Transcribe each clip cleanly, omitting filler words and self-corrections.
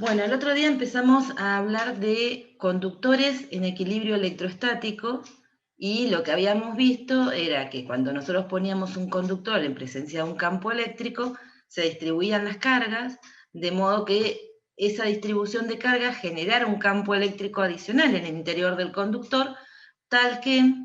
Bueno, el otro día empezamos a hablar de conductores en equilibrio electrostático y lo que habíamos visto era que cuando nosotros poníamos un conductor en presencia de un campo eléctrico, se distribuían las cargas, de modo que esa distribución de cargas generara un campo eléctrico adicional en el interior del conductor, tal que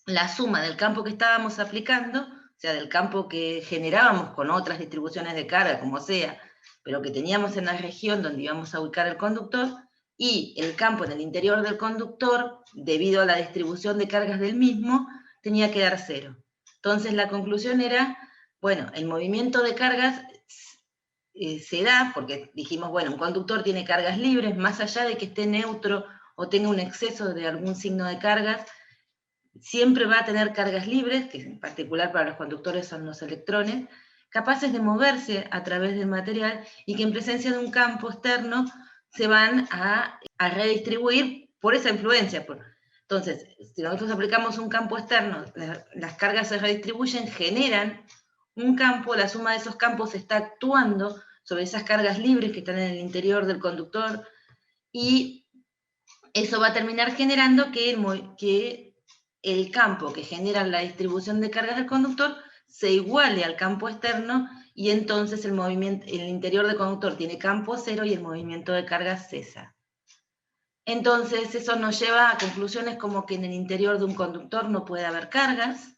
la suma del campo que estábamos aplicando, o sea, del campo que generábamos con otras distribuciones de carga, como sea, pero que teníamos en la región donde íbamos a ubicar el conductor, y el campo en el interior del conductor, debido a la distribución de cargas del mismo, tenía que dar cero. Entonces la conclusión era, bueno, el movimiento de cargas se da, porque dijimos, bueno, un conductor tiene cargas libres, más allá de que esté neutro o tenga un exceso de algún signo de cargas, siempre va a tener cargas libres, que en particular para los conductores son los electrones, capaces de moverse a través del material y que en presencia de un campo externo se van a redistribuir por esa influencia. Entonces, si nosotros aplicamos un campo externo, las cargas se redistribuyen, generan un campo, la suma de esos campos está actuando sobre esas cargas libres que están en el interior del conductor y eso va a terminar generando que el campo que genera la distribución de cargas del conductor se iguale al campo externo y entonces el interior del conductor tiene campo cero y el movimiento de cargas cesa. Entonces eso nos lleva a conclusiones como que en el interior de un conductor no puede haber cargas,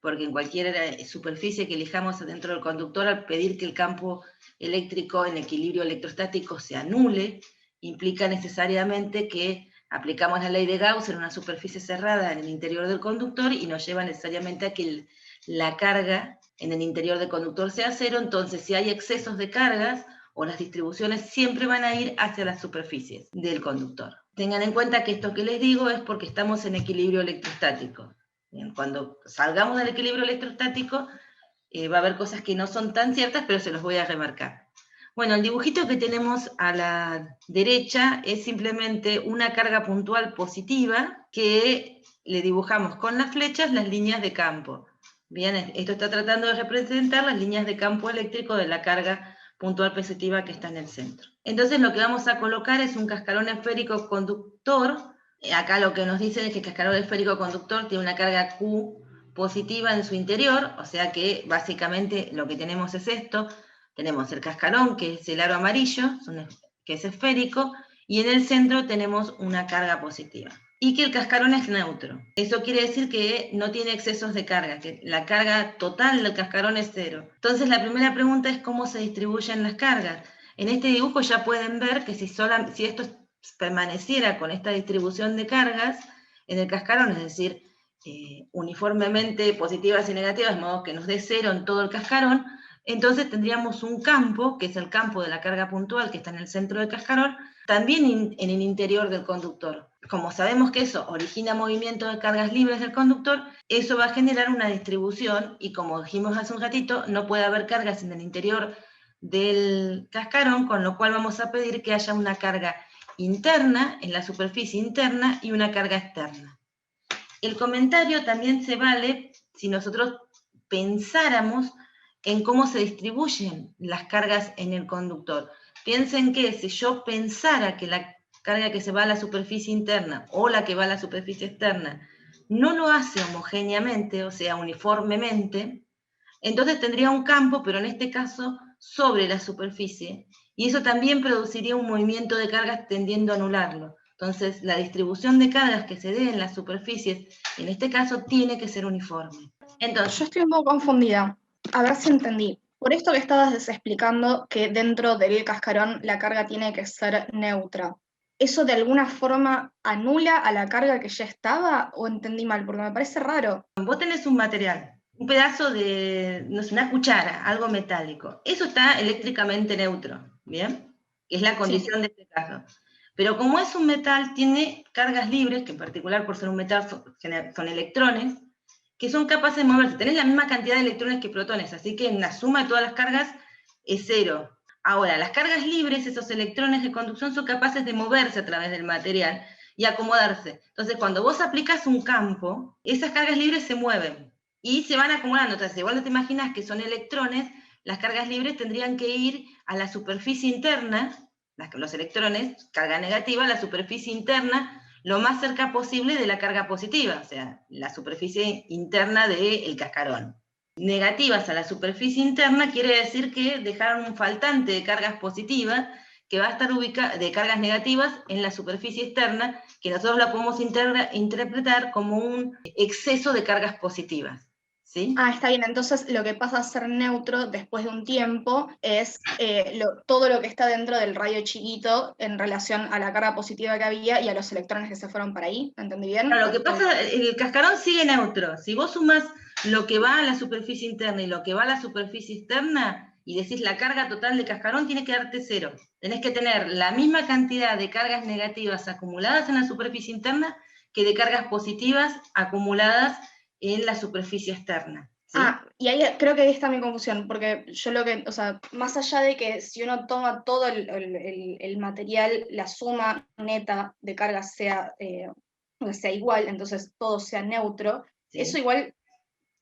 porque en cualquier superficie que elijamos dentro del conductor, al pedir que el campo eléctrico en equilibrio electrostático se anule, implica necesariamente que aplicamos la ley de Gauss en una superficie cerrada en el interior del conductor y nos lleva necesariamente a que la carga en el interior del conductor sea cero. Entonces si hay excesos de cargas o las distribuciones siempre van a ir hacia las superficies del conductor. Tengan en cuenta que esto que les digo es porque estamos en equilibrio electrostático. Bien, cuando salgamos del equilibrio electrostático va a haber cosas que no son tan ciertas, pero se los voy a remarcar. Bueno, el dibujito que tenemos a la derecha es simplemente una carga puntual positiva que le dibujamos con las flechas las líneas de campo. Bien, esto está tratando de representar las líneas de campo eléctrico de la carga puntual positiva que está en el centro. Entonces lo que vamos a colocar es un cascarón esférico conductor. Acá lo que nos dicen es que el cascarón esférico conductor tiene una carga Q positiva en su interior, o sea que básicamente lo que tenemos es esto. Tenemos el cascarón, que es el aro amarillo, que es esférico, y en el centro tenemos una carga positiva. Y que el cascarón es neutro. Eso quiere decir que no tiene excesos de carga, que la carga total del cascarón es cero. Entonces la primera pregunta es cómo se distribuyen las cargas. En este dibujo ya pueden ver que si esto permaneciera con esta distribución de cargas en el cascarón, es decir, uniformemente positivas y negativas, de modo que nos dé cero en todo el cascarón, entonces tendríamos un campo, que es el campo de la carga puntual que está en el centro del cascarón, también en el interior del conductor. Como sabemos que eso origina movimiento de cargas libres del conductor, eso va a generar una distribución y como dijimos hace un ratito, no puede haber cargas en el interior del cascarón, con lo cual vamos a pedir que haya una carga interna, en la superficie interna, y una carga externa. El comentario también se vale si nosotros pensáramos en cómo se distribuyen las cargas en el conductor. Piensen que si yo pensara que la carga que se va a la superficie interna o la que va a la superficie externa no lo hace homogéneamente, o sea, uniformemente, entonces tendría un campo, pero en este caso sobre la superficie, y eso también produciría un movimiento de cargas tendiendo a anularlo. Entonces, la distribución de cargas que se dé en las superficies, en este caso, tiene que ser uniforme. Entonces, yo estoy un poco confundida. A ver si entendí. Por esto que estabas explicando que dentro del cascarón la carga tiene que ser neutra, ¿eso de alguna forma anula a la carga que ya estaba o entendí mal? Porque me parece raro. vos tenés un material, un pedazo de, no sé, una cuchara, algo metálico. Eso está eléctricamente neutro, ¿bien? Que es la condición de este caso. Pero como es un metal, tiene cargas libres, que en particular por ser un metal son electrones, que son capaces de moverse. Tenés la misma cantidad de electrones que protones, así que en la suma de todas las cargas es cero. Ahora, las cargas libres, esos electrones de conducción, son capaces de moverse a través del material y acomodarse. Entonces, cuando vos aplicas un campo, esas cargas libres se mueven y se van acumulando. Entonces, igual no te imaginas que son electrones, las cargas libres tendrían que ir a la superficie interna los electrones, carga negativa, a la superficie interna, lo más cerca posible de la carga positiva, o sea, la superficie interna del cascarón. Negativas a la superficie interna quiere decir que dejaron un faltante de cargas positivas que va a estar ubicada, de cargas negativas en la superficie externa, que nosotros la podemos interpretar como un exceso de cargas positivas. ¿Sí? Ah, está bien. Entonces lo que pasa a ser neutro después de un tiempo es todo lo que está dentro del radio chiquito en relación a la carga positiva que había y a los electrones que se fueron para ahí. ¿Entendí bien? Claro, lo que pasa, el cascarón sigue neutro. Si vos sumás lo que va a la superficie interna y lo que va a la superficie externa, y decís la carga total de cascarón, tiene que darte 0. Tenés que tener la misma cantidad de cargas negativas acumuladas en la superficie interna que de cargas positivas acumuladas en la superficie externa. ¿Sí? Ah, y ahí creo que ahí está mi confusión, porque yo lo que, o sea, más allá de que si uno toma todo el material, la suma neta de cargas sea igual, entonces todo sea neutro, ¿Sí? Eso igual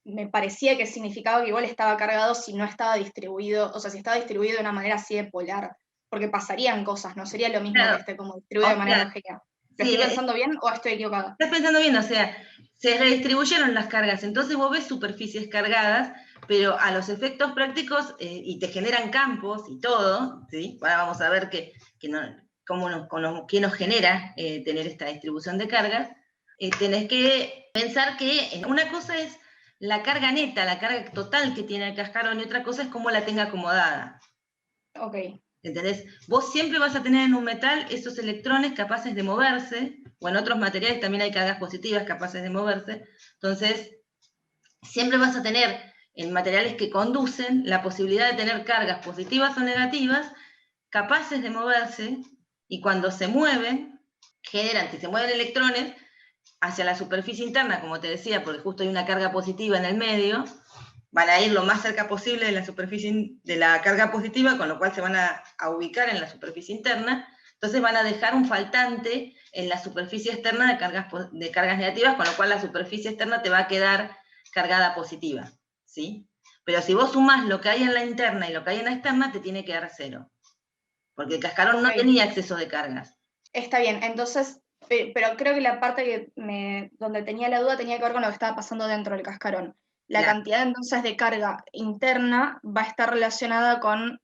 me parecía que significaba que igual estaba cargado si no estaba distribuido, o sea, si estaba distribuido de una manera así de polar, porque pasarían cosas, no sería lo mismo Claro. que esté como distribuido de manera homogénea. ¿Lo Sí, estoy pensando bien o estoy equivocada? Estás pensando bien, o sea, se redistribuyeron las cargas, entonces vos ves superficies cargadas, pero a los efectos prácticos, y te generan campos y todo, ¿sí? Ahora vamos a ver qué nos genera tener esta distribución de cargas. Tenés que pensar que una cosa es la carga neta, la carga total que tiene el cascarón, y otra cosa es cómo la tenga acomodada. Ok. ¿Entendés? Vos siempre vas a tener en un metal esos electrones capaces de moverse, o en otros materiales también hay cargas positivas capaces de moverse, entonces siempre vas a tener en materiales que conducen la posibilidad de tener cargas positivas o negativas capaces de moverse, y cuando se mueven, si se mueven electrones hacia la superficie interna, como te decía, porque justo hay una carga positiva en el medio, van a ir lo más cerca posible de la superficie de la carga positiva, con lo cual se van a ubicar en la superficie interna, entonces van a dejar un faltante en la superficie externa de cargas negativas, con lo cual la superficie externa te va a quedar cargada positiva, ¿sí? Pero si vos sumás lo que hay en la interna y lo que hay en la externa, te tiene que dar 0, porque el cascarón no tenía exceso de cargas. Está bien, entonces, pero creo que la parte donde tenía la duda tenía que ver con lo que estaba pasando dentro del cascarón. La cantidad entonces de carga interna va a estar relacionada con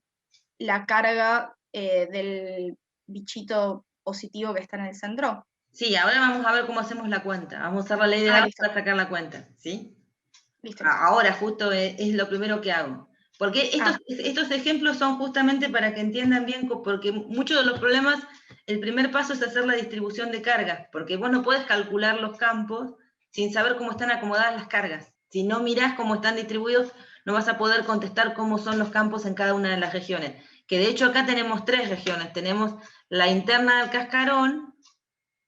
la carga del bichito positivo que está en el centro. Sí, ahora vamos a ver cómo hacemos la cuenta. Vamos a usar la ley de Gauss para sacar la cuenta, ¿sí? Listo. Ahora justo es lo primero que hago. Porque estos ejemplos son justamente para que entiendan bien, porque muchos de los problemas, el primer paso es hacer la distribución de cargas, porque vos no podés calcular los campos sin saber cómo están acomodadas las cargas. Si no mirás cómo están distribuidos, no vas a poder contestar cómo son los campos en cada una de las regiones. Que de hecho acá tenemos 3 regiones. Tenemos la interna del cascarón,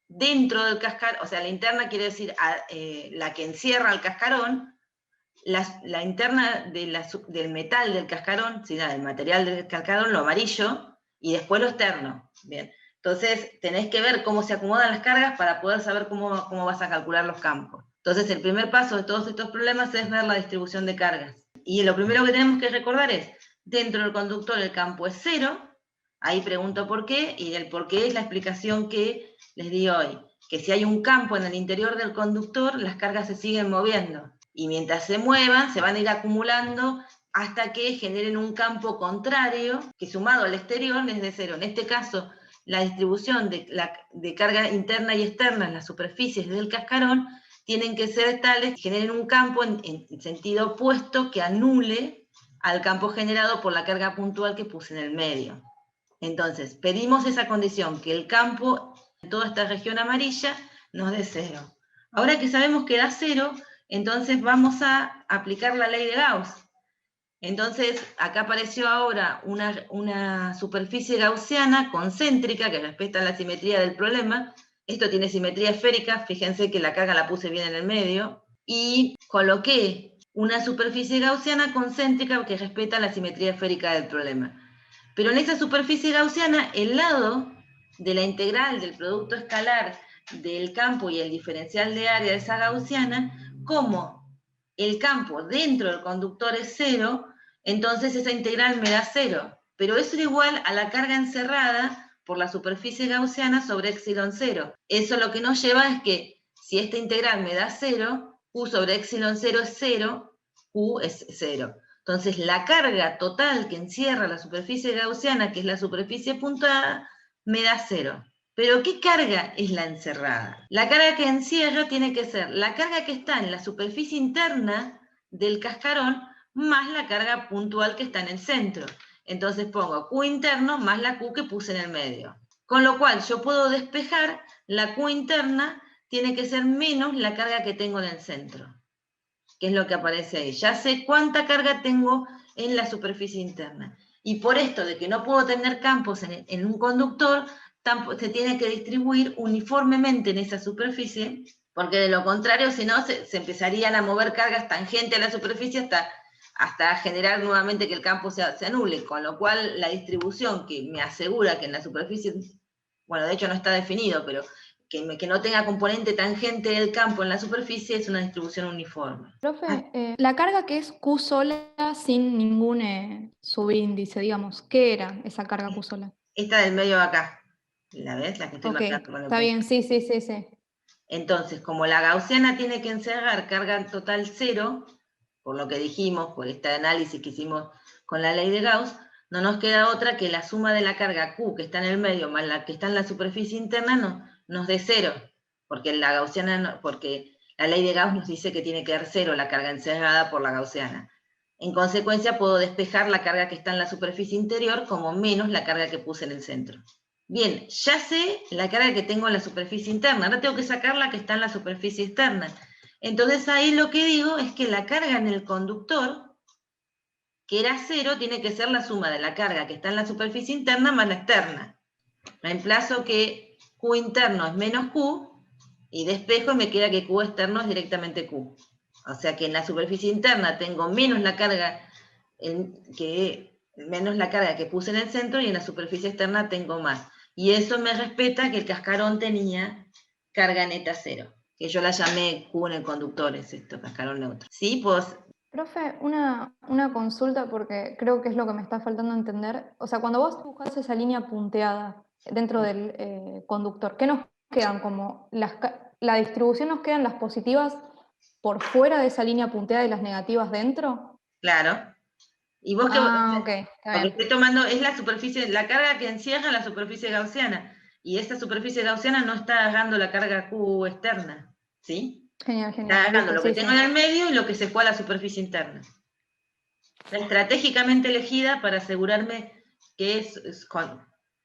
dentro del cascarón, o sea, la interna quiere decir la que encierra el cascarón, la interna del metal del cascarón, ¿sí? Del material del cascarón, lo amarillo, y después lo externo. Bien. Entonces, tenés que ver cómo se acomodan las cargas para poder saber cómo vas a calcular los campos. Entonces, el primer paso de todos estos problemas es ver la distribución de cargas. Y lo primero que tenemos que recordar es, dentro del conductor el campo es 0, ahí pregunto por qué, y el por qué es la explicación que les di hoy, que si hay un campo en el interior del conductor, las cargas se siguen moviendo. Y mientras se muevan, se van a ir acumulando hasta que generen un campo contrario, que sumado al exterior es de 0. En este caso, la distribución de carga interna y externa en las superficies del cascarón tienen que ser tales que generen un campo en sentido opuesto que anule al campo generado por la carga puntual que puse en el medio. Entonces, pedimos esa condición, que el campo en toda esta región amarilla nos dé 0. Ahora que sabemos que da 0, entonces vamos a aplicar la ley de Gauss. Entonces, acá apareció ahora una superficie gaussiana concéntrica que respeta la simetría del problema. Esto tiene simetría esférica, fíjense que la carga la puse bien en el medio, y coloqué una superficie gaussiana concéntrica que respeta la simetría esférica del problema. Pero en esa superficie gaussiana, el lado de la integral del producto escalar del campo y el diferencial de área de esa gaussiana, como el campo dentro del conductor es 0, entonces esa integral me da 0. Pero eso era igual a la carga encerrada por la superficie gaussiana sobre epsilon 0. Eso lo que nos lleva es que si esta integral me da 0, Q sobre epsilon 0 es 0, Q es 0. Entonces la carga total que encierra la superficie gaussiana, que es la superficie puntada, me da 0. Pero ¿qué carga es la encerrada? La carga que encierra tiene que ser la carga que está en la superficie interna del cascarón más la carga puntual que está en el centro. Entonces pongo Q interno más la Q que puse en el medio. Con lo cual yo puedo despejar la Q interna, tiene que ser menos la carga que tengo en el centro, que es lo que aparece ahí. Ya sé cuánta carga tengo en la superficie interna. Y por esto de que no puedo tener campos en un conductor, se tiene que distribuir uniformemente en esa superficie, porque de lo contrario, si no, se empezarían a mover cargas tangentes a la superficie hasta generar nuevamente que el campo se anule, con lo cual la distribución que me asegura que en la superficie, bueno, de hecho no está definido, pero que no tenga componente tangente del campo en la superficie es una distribución uniforme. Profe, la carga que es Q sola sin ningún subíndice, digamos, ¿qué era esa carga Q sola? Esta del medio de acá, ¿la ves? La que estoy Ok, marcando con el está punto. bien, sí. Entonces, como la gaussiana tiene que encerrar carga total 0, por lo que dijimos, por este análisis que hicimos con la ley de Gauss, no nos queda otra que la suma de la carga Q que está en el medio más la que está en la superficie interna nos dé 0, porque la gaussiana porque la ley de Gauss nos dice que tiene que dar 0 la carga encerrada por la gaussiana. En consecuencia, puedo despejar la carga que está en la superficie interior como menos la carga que puse en el centro. Bien, ya sé la carga que tengo en la superficie interna, ahora tengo que sacar la que está en la superficie externa. Entonces ahí lo que digo es que la carga en el conductor, que era 0, tiene que ser la suma de la carga que está en la superficie interna más la externa. Reemplazo que Q interno es menos Q, y despejo y me queda que Q externo es directamente Q. O sea que en la superficie interna tengo menos la carga que puse en el centro, y en la superficie externa tengo más. Y eso me respeta que el cascarón tenía carga neta 0, que yo la llamé Q en el conductor, es esto, cascarón neutro. ¿Sí? Pues, Profe, una consulta porque creo que es lo que me está faltando entender. O sea, cuando vos dibujás esa línea punteada dentro del conductor, ¿qué nos quedan? Como la distribución nos quedan las positivas por fuera de esa línea punteada y las negativas dentro. claro. Y vos Ok, está lo que bien. estoy tomando es la superficie, la carga que encierra la superficie gaussiana. Y esta superficie gaussiana no está agarrando la carga Q externa, ¿sí? Genial, Está agarrando listo, lo que sí. tengo en el medio y lo que se fue a la superficie interna. Está estratégicamente elegida para asegurarme que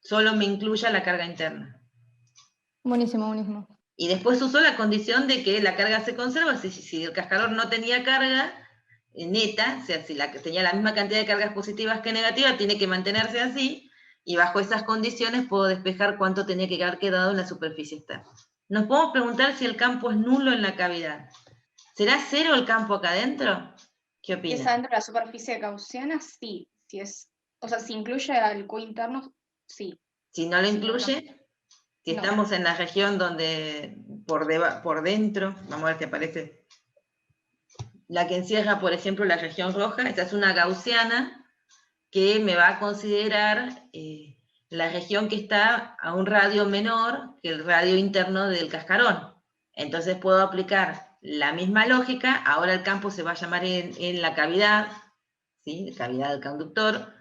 solo me incluya la carga interna. Buenísimo. Y después usó la condición de que la carga se conserva. Si el cascarón no tenía carga neta, o sea, si tenía la misma cantidad de cargas positivas que negativas, tiene que mantenerse así, y bajo esas condiciones puedo despejar cuánto tenía que haber quedado en la superficie externa. Nos podemos preguntar si el campo es nulo en la cavidad. ¿Será 0 el campo acá adentro? ¿Qué Si es opinas? adentro de la superficie gaussiana, sí. Si incluye al Q interno, sí. Si no lo Si incluye, si no. estamos en la región donde por dentro, vamos a ver si aparece la que encierra, por ejemplo, la región roja. Esta es una gaussiana que me va a considerar la región que está a un radio menor que el radio interno del cascarón. Entonces puedo aplicar la misma lógica. Ahora el campo se va a llamar en la cavidad, ¿sí? La cavidad del conductor.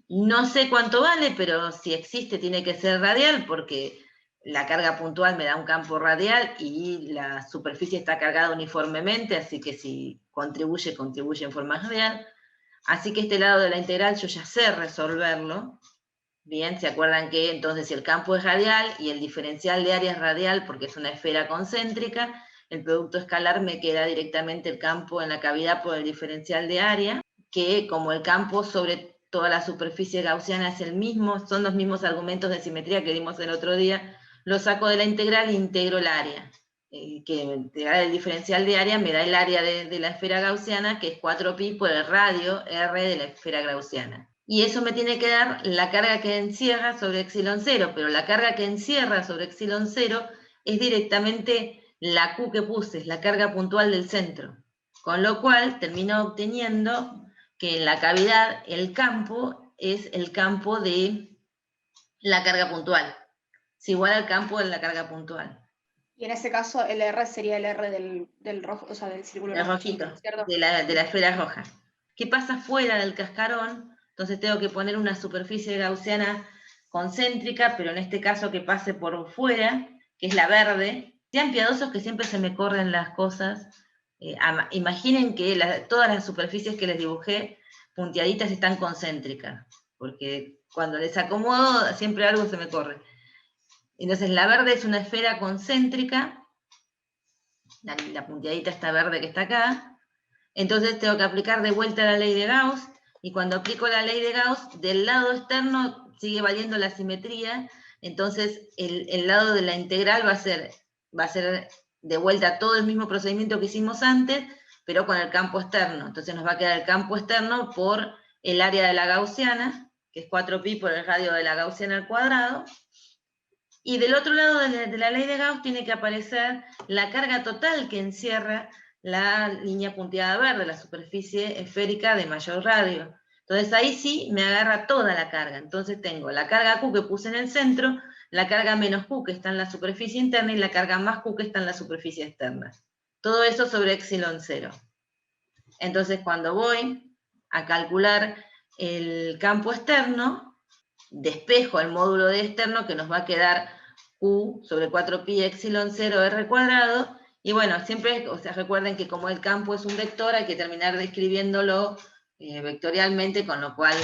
No sé cuánto vale, pero si existe tiene que ser radial, porque la carga puntual me da un campo radial y la superficie está cargada uniformemente, así que si contribuye en forma radial. Así que este lado de la integral yo ya sé resolverlo. Bien, ¿se acuerdan que entonces si el campo es radial y el diferencial de área es radial porque es una esfera concéntrica, el producto escalar me queda directamente el campo en la cavidad por el diferencial de área, que como el campo sobre toda la superficie gaussiana es el mismo, son los mismos argumentos de simetría que dimos el otro día, lo saco de la integral e integro el área. Que integrar el diferencial de área me da el área de la esfera gaussiana, que es 4pi por el radio R de la esfera gaussiana. Y eso me tiene que dar la carga que encierra sobre epsilon 0, pero la carga que encierra sobre epsilon 0 es directamente la Q que puse, es la carga puntual del centro. Con lo cual termino obteniendo que en la cavidad el campo es el campo de la carga puntual. Es igual al campo en la carga puntual. Y en ese caso el R sería el R del rojo, o sea, del círculo El rojo, rojito, ¿cierto? de la esfera roja. ¿Qué pasa fuera del cascarón? Entonces tengo que poner una superficie gaussiana concéntrica, pero en este caso que pase por fuera, que es la verde. Sean piadosos que siempre se me corren las cosas. Imaginen que todas las superficies que les dibujé punteaditas están concéntricas, porque cuando les acomodo siempre algo se me corre. Entonces la verde es una esfera concéntrica, la punteadita está verde que está acá, entonces tengo que aplicar de vuelta la ley de Gauss, y cuando aplico la ley de Gauss, del lado externo sigue valiendo la simetría, entonces el lado de la integral va a ser de vuelta todo el mismo procedimiento que hicimos antes, pero con el campo externo. Entonces nos va a quedar el campo externo por el área de la gaussiana, que es 4pi por el radio de la gaussiana al cuadrado, y del otro lado de la ley de Gauss tiene que aparecer la carga total que encierra la línea punteada verde, la superficie esférica de mayor radio. Entonces ahí sí me agarra toda la carga. Entonces tengo la carga Q que puse en el centro, la carga menos Q que está en la superficie interna y la carga más Q que está en la superficie externa. Todo eso sobre epsilon 0. Entonces cuando voy a calcular el campo externo, despejo el módulo de externo que nos va a quedar Q sobre 4pi epsilon 0 R cuadrado, y bueno, siempre, o sea, recuerden que como el campo es un vector, hay que terminar describiéndolo vectorialmente, con lo cual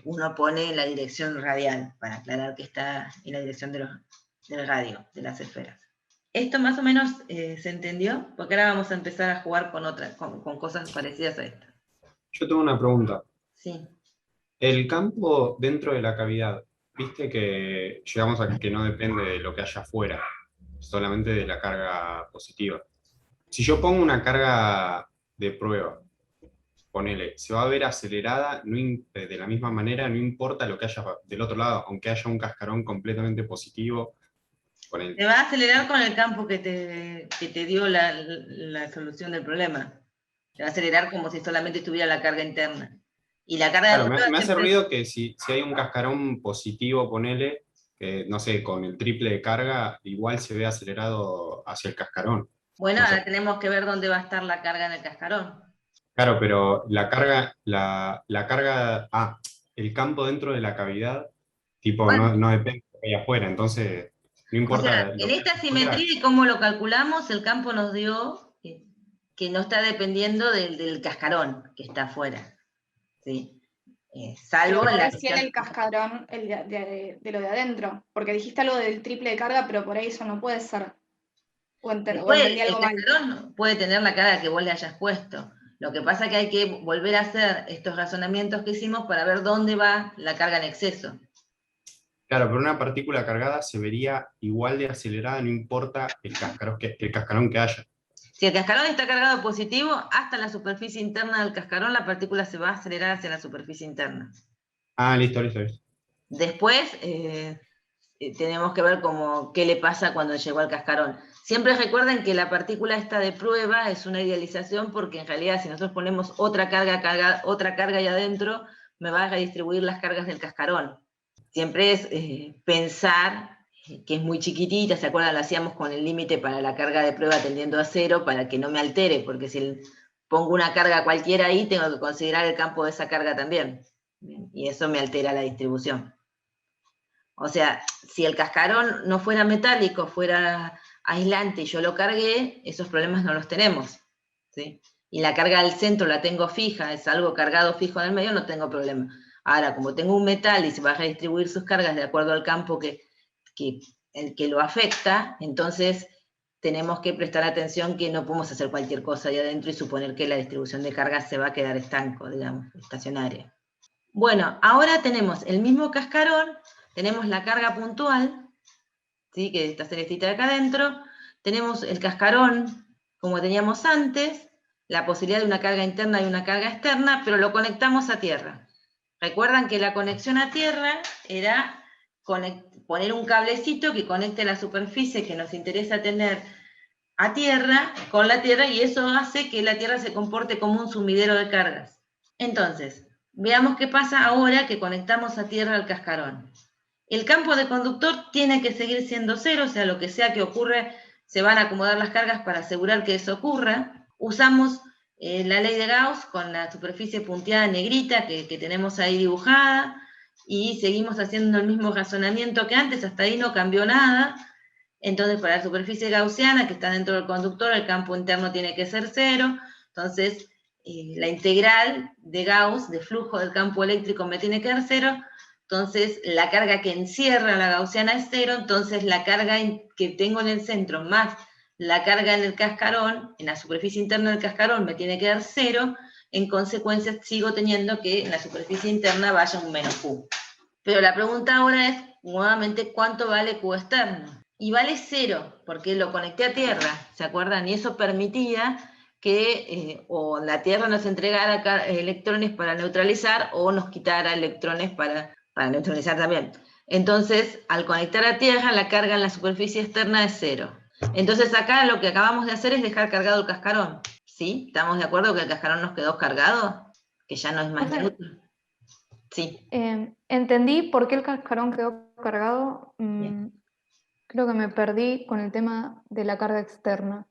uno pone la dirección radial, para aclarar que está en la dirección del radio, de las esferas. ¿Esto más o menos se entendió? Porque ahora vamos a empezar a jugar con cosas parecidas a esto. Yo tengo una pregunta. Sí. El campo dentro de la cavidad, viste que llegamos a que no depende de lo que haya afuera, solamente de la carga positiva. Si yo pongo una carga de prueba, ponele, se va a ver acelerada de la misma manera, no importa lo que haya del otro lado, aunque haya un cascarón completamente positivo. Te va a acelerar con el campo que te dio la solución del problema. Te va a acelerar como si solamente estuviera la carga interna. Y la carga Claro, de prueba me hace siempre... ruido que si hay un cascarón positivo, ponele, que no sé, con el triple de carga, igual se ve acelerado hacia el cascarón. Bueno, No sé. ahora tenemos que ver dónde va a estar la carga en el cascarón. Claro, pero la carga, el campo dentro de la cavidad, tipo, Bueno, no depende de lo que hay afuera, entonces no o importa sea, lo en que esta hay afuera. simetría y cómo lo calculamos, el campo nos dio que no está dependiendo del cascarón que está afuera. ¿Sí? Salvo Pero en por la ahí sí en cuestión... el cascarón de lo de adentro, porque dijiste algo del triple de carga, pero por ahí eso no puede ser. O entendí El algo mal. cascarón puede tener la carga que vos le hayas puesto. Lo que pasa es que hay que volver a hacer estos razonamientos que hicimos para ver dónde va la carga en exceso. Claro, pero una partícula cargada se vería igual de acelerada, no importa el cascarón que haya. Si el cascarón está cargado positivo, hasta la superficie interna del cascarón la partícula se va a acelerar hacia la superficie interna. Ah, listo. Después tenemos que ver qué le pasa cuando llegó al cascarón. Siempre recuerden que la partícula esta de prueba es una idealización, porque en realidad si nosotros ponemos otra carga ahí adentro, me va a redistribuir las cargas del cascarón. Siempre es pensar que es muy chiquitita, ¿se acuerdan? Lo hacíamos con el límite para la carga de prueba tendiendo a 0 para que no me altere, porque si pongo una carga cualquiera ahí, tengo que considerar el campo de esa carga también. Y eso me altera la distribución. O sea, si el cascarón no fuera metálico, fuera aislante y yo lo cargué, esos problemas no los tenemos, ¿sí? Y la carga del centro la tengo fija, es algo cargado fijo en el medio, no tengo problema. Ahora, como tengo un metal y se va a redistribuir sus cargas de acuerdo al campo el que lo afecta, entonces tenemos que prestar atención que no podemos hacer cualquier cosa ahí adentro y suponer que la distribución de cargas se va a quedar estanco, digamos, estacionaria. Bueno, ahora tenemos el mismo cascarón, tenemos la carga puntual, ¿sí? Que esta celestita de acá adentro, tenemos el cascarón como teníamos antes, la posibilidad de una carga interna y una carga externa, pero lo conectamos a tierra. Recuerdan que la conexión a tierra era poner un cablecito que conecte la superficie que nos interesa tener a tierra con la tierra, y eso hace que la tierra se comporte como un sumidero de cargas. Entonces, veamos qué pasa ahora que conectamos a tierra al cascarón. El campo de conductor tiene que seguir siendo cero, o sea, lo que sea que ocurre, se van a acomodar las cargas para asegurar que eso ocurra. Usamos la ley de Gauss con la superficie punteada negrita que tenemos ahí dibujada, y seguimos haciendo el mismo razonamiento que antes, hasta ahí no cambió nada. Entonces, para la superficie gaussiana que está dentro del conductor, el campo interno tiene que ser cero. Entonces, la integral de Gauss, de flujo del campo eléctrico, me tiene que dar cero. Entonces, la carga que encierra la gaussiana es cero. Entonces, la carga que tengo en el centro más la carga en el cascarón, en la superficie interna del cascarón, me tiene que dar cero. En consecuencia, sigo teniendo que en la superficie interna vaya un menos Q. Pero la pregunta ahora es, nuevamente, ¿cuánto vale Q externo? Y vale cero, porque lo conecté a tierra, ¿se acuerdan? Y eso permitía que o la tierra nos entregara electrones para neutralizar, o nos quitara electrones para neutralizar también. Entonces, al conectar a tierra, la carga en la superficie externa es cero. Entonces acá lo que acabamos de hacer es dejar cargado el cascarón, ¿sí? ¿Estamos de acuerdo que el cascarón nos quedó cargado? Que ya no es más neutro. Sí. Entendí por qué el cascarón quedó cargado. Creo que me perdí con el tema de la carga externa.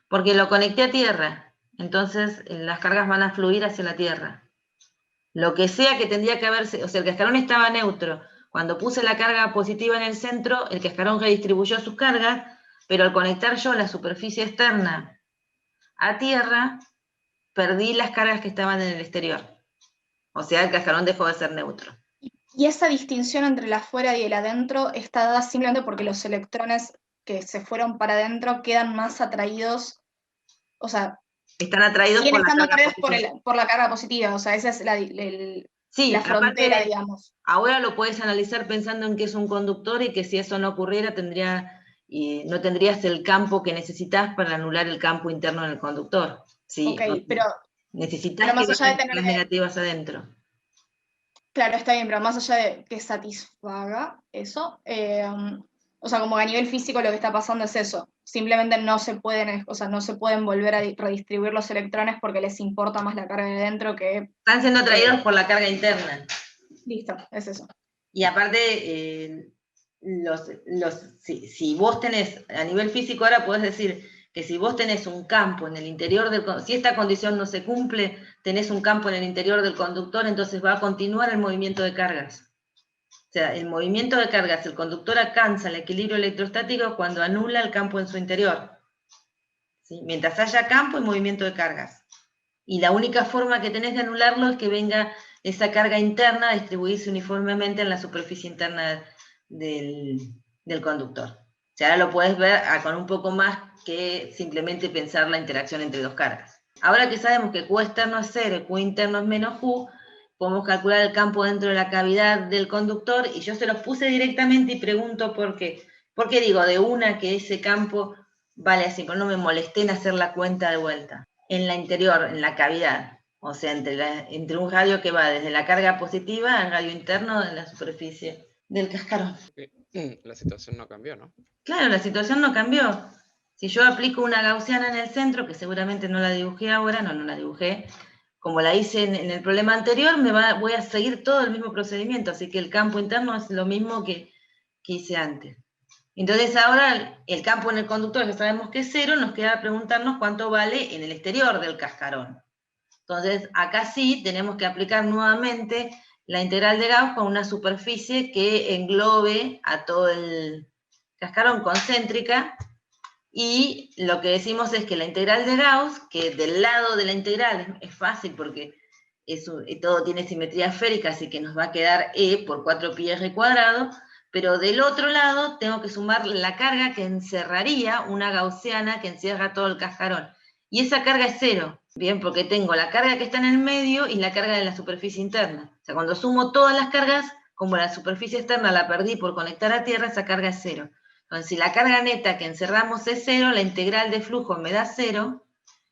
Porque lo conecté a tierra, entonces las cargas van a fluir hacia la tierra. Lo que sea que tendría que haberse, o sea, el cascarón estaba neutro. Cuando puse la carga positiva en el centro, el cascarón redistribuyó sus cargas, pero al conectar yo la superficie externa a tierra, perdí las cargas que estaban en el exterior. O sea, el cascarón dejó de ser neutro. Y esa distinción entre el afuera y el adentro está dada simplemente porque los electrones que se fueron para adentro quedan más atraídos, o sea, están atraídos siguen por la estando carga atraídos positiva. por la carga positiva, o sea, esa es Sí, la frontera, aparte, digamos. ahora lo puedes analizar pensando en que es un conductor, y que si eso no ocurriera, no tendrías el campo que necesitas para anular el campo interno en el conductor. ¿Sí? Ok, pero Necesitas más que allá de vayan tener las negativas adentro. Claro, está bien, pero más allá de que satisfaga eso, o sea, como que a nivel físico lo que está pasando es eso. Simplemente no se pueden, o sea, no se pueden volver a redistribuir los electrones porque les importa más la carga de dentro que... Están siendo atraídos por la carga interna. Listo, es eso. Y aparte, si vos tenés, a nivel físico ahora podés decir que si vos tenés un campo en el interior si esta condición no se cumple, tenés un campo en el interior del conductor, entonces va a continuar el movimiento de cargas. O sea, el movimiento de cargas, el conductor alcanza el equilibrio electrostático cuando anula el campo en su interior. ¿Sí? Mientras haya campo y movimiento de cargas. Y la única forma que tenés de anularlo es que venga esa carga interna a distribuirse uniformemente en la superficie interna del conductor. O sea, ahora lo puedes ver con un poco más que simplemente pensar la interacción entre dos cargas. Ahora que sabemos que Q externo es 0 y Q interno es menos Q, podemos calcular el campo dentro de la cavidad del conductor, y yo se los puse directamente y pregunto por qué. ¿Por qué digo de una que ese campo vale así? Pero no me molesté en hacer la cuenta de vuelta. En la interior, en la cavidad, o sea, entre un radio que va desde la carga positiva al radio interno de la superficie del cascarón. La situación no cambió, ¿no? Claro, la situación no cambió. Si yo aplico una gaussiana en el centro, que seguramente no la dibujé ahora, no la dibujé, como la hice en el problema anterior, voy a seguir todo el mismo procedimiento, así que el campo interno es lo mismo que hice antes. Entonces ahora el campo en el conductor, ya sabemos que es 0, nos queda preguntarnos cuánto vale en el exterior del cascarón. Entonces acá sí tenemos que aplicar nuevamente la integral de Gauss con una superficie que englobe a todo el cascarón concéntrica, y lo que decimos es que la integral de Gauss, que del lado de la integral es fácil porque todo tiene simetría esférica, así que nos va a quedar E por 4πr², pero del otro lado tengo que sumar la carga que encerraría una gaussiana que encierra todo el cascarón. Y esa carga es 0, ¿bien? Porque tengo la carga que está en el medio y la carga de la superficie interna. O sea, cuando sumo todas las cargas, como la superficie externa la perdí por conectar a tierra, esa carga es 0. Entonces, si la carga neta que encerramos es 0, la integral de flujo me da 0,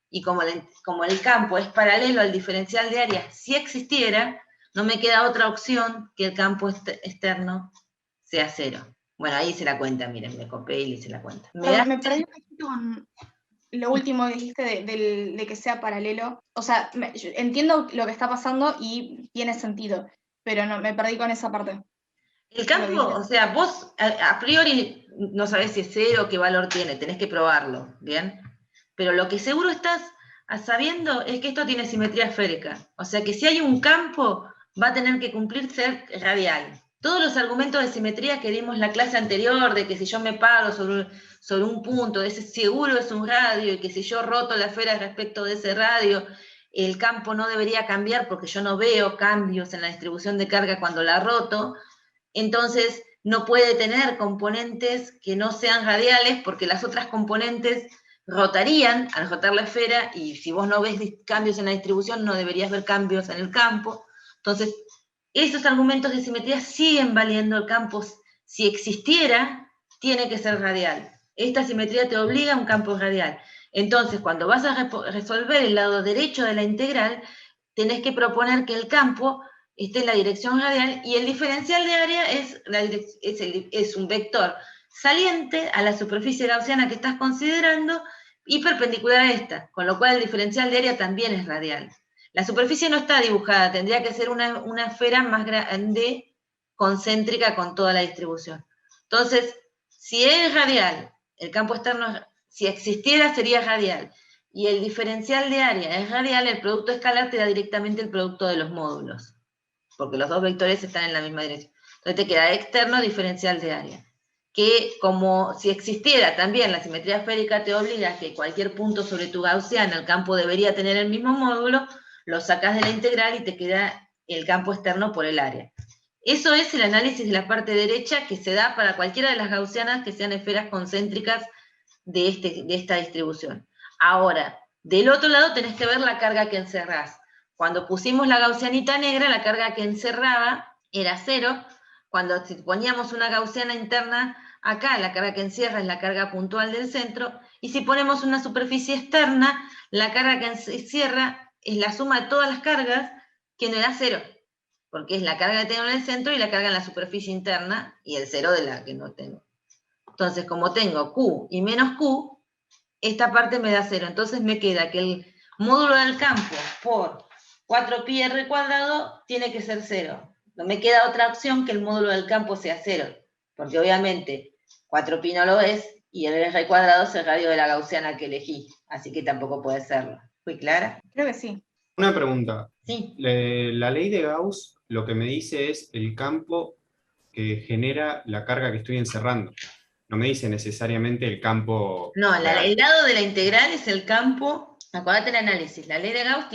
y como el campo es paralelo al diferencial de área, si existiera, no me queda otra opción que el campo externo sea 0. Bueno, ahí hice la cuenta, miren, me copié y hice la cuenta. Me perdí un poquito con lo último que dijiste de que sea paralelo. O sea, yo entiendo lo que está pasando y tiene sentido, pero no, me perdí con esa parte. El campo, o sea, vos a priori no sabés si es cero, qué valor tiene, tenés que probarlo, ¿bien? Pero lo que seguro estás sabiendo es que esto tiene simetría esférica. O sea que si hay un campo, va a tener que cumplir ser radial. Todos los argumentos de simetría que dimos en la clase anterior, de que si yo me paro sobre un punto, ese seguro es un radio, y que si yo roto la esfera respecto de ese radio, el campo no debería cambiar porque yo no veo cambios en la distribución de carga cuando la roto, entonces no puede tener componentes que no sean radiales porque las otras componentes rotarían al rotar la esfera, y si vos no ves cambios en la distribución, no deberías ver cambios en el campo. Entonces, esos argumentos de simetría siguen valiendo. El campo, si existiera, tiene que ser radial. Esta simetría te obliga a un campo radial. Entonces, cuando vas a resolver el lado derecho de la integral, tenés que proponer que el campo esté en la dirección radial, y el diferencial de área es un vector saliente a la superficie gaussiana que estás considerando y perpendicular a esta, con lo cual el diferencial de área también es radial. La superficie no está dibujada, tendría que ser una esfera más grande, concéntrica con toda la distribución. Entonces, si es radial, el campo externo, si existiera, sería radial, y el diferencial de área es radial, el producto escalar te da directamente el producto de los módulos, porque los dos vectores están en la misma dirección. Entonces te queda externo diferencial de área, que como si existiera también la simetría esférica te obliga a que cualquier punto sobre tu gaussiana, el campo debería tener el mismo módulo, lo sacás de la integral y te queda el campo externo por el área. Eso es el análisis de la parte derecha que se da para cualquiera de las gaussianas que sean esferas concéntricas de esta distribución. Ahora, del otro lado tenés que ver la carga que encerrás. Cuando pusimos la gaussianita negra, la carga que encerraba era 0. Cuando poníamos una gaussiana interna acá, la carga que encierra es la carga puntual del centro, y si ponemos una superficie externa, la carga que encierra es la suma de todas las cargas, que no era 0, porque es la carga que tengo en el centro y la carga en la superficie interna, y el 0 de la que no tengo. Entonces, como tengo Q y menos Q, esta parte me da 0. Entonces me queda que el módulo del campo por 4πr² tiene que ser 0. No me queda otra opción que el módulo del campo sea 0, porque obviamente 4π no lo es, y el r² es el radio de la gaussiana que elegí, así que tampoco puede serlo. ¿Fui clara? Creo que sí. Una pregunta. Sí. La ley de Gauss lo que me dice es el campo que genera la carga que estoy encerrando. No me dice necesariamente el campo... No, el lado de la integral es el campo. Acuérdate el análisis. La ley de Gauss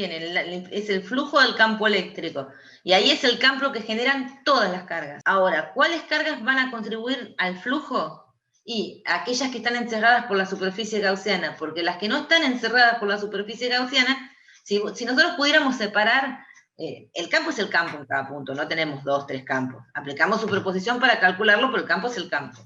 es el flujo del campo eléctrico. Y ahí es el campo que generan todas las cargas. Ahora, ¿cuáles cargas van a contribuir al flujo? Y aquellas que están encerradas por la superficie gaussiana. Porque las que no están encerradas por la superficie gaussiana, si nosotros pudiéramos separar, el campo es el campo en cada punto. No tenemos 2, 3 campos. Aplicamos superposición para calcularlo, pero el campo es el campo.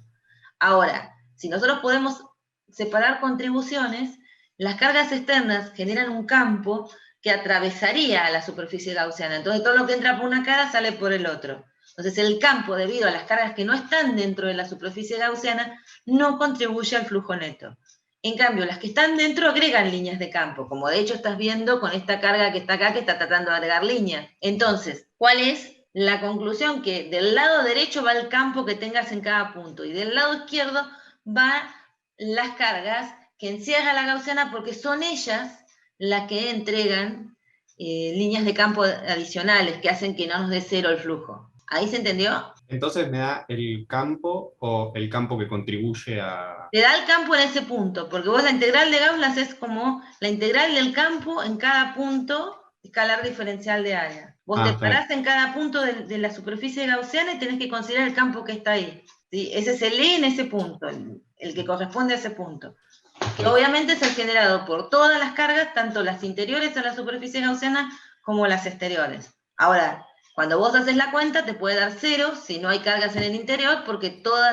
Ahora, si nosotros podemos separar contribuciones, las cargas externas generan un campo que atravesaría a la superficie gaussiana. Entonces todo lo que entra por una cara sale por el otro. Entonces el campo, debido a las cargas que no están dentro de la superficie gaussiana, no contribuye al flujo neto. En cambio, las que están dentro agregan líneas de campo, como de hecho estás viendo con esta carga que está acá, que está tratando de agregar líneas. Entonces, ¿cuál es la conclusión? Que del lado derecho va el campo que tengas en cada punto, y del lado izquierdo va las cargas que encierra la gaussiana, porque son ellas las que entregan líneas de campo adicionales que hacen que no nos dé 0 el flujo. ¿Ahí se entendió? Entonces me da el campo o el campo que contribuye a... Te da el campo en ese punto, porque vos la integral de Gauss la haces como la integral del campo en cada punto escalar diferencial de área. Vos te parás en cada punto de la superficie gaussiana y tenés que considerar el campo que está ahí. ¿Sí? Ese se lee en ese punto, el que corresponde a ese punto. Que obviamente es el generado por todas las cargas, tanto las interiores a la superficie gaussiana como las exteriores. Ahora, cuando vos haces la cuenta, te puede dar 0 si no hay cargas en el interior, porque todo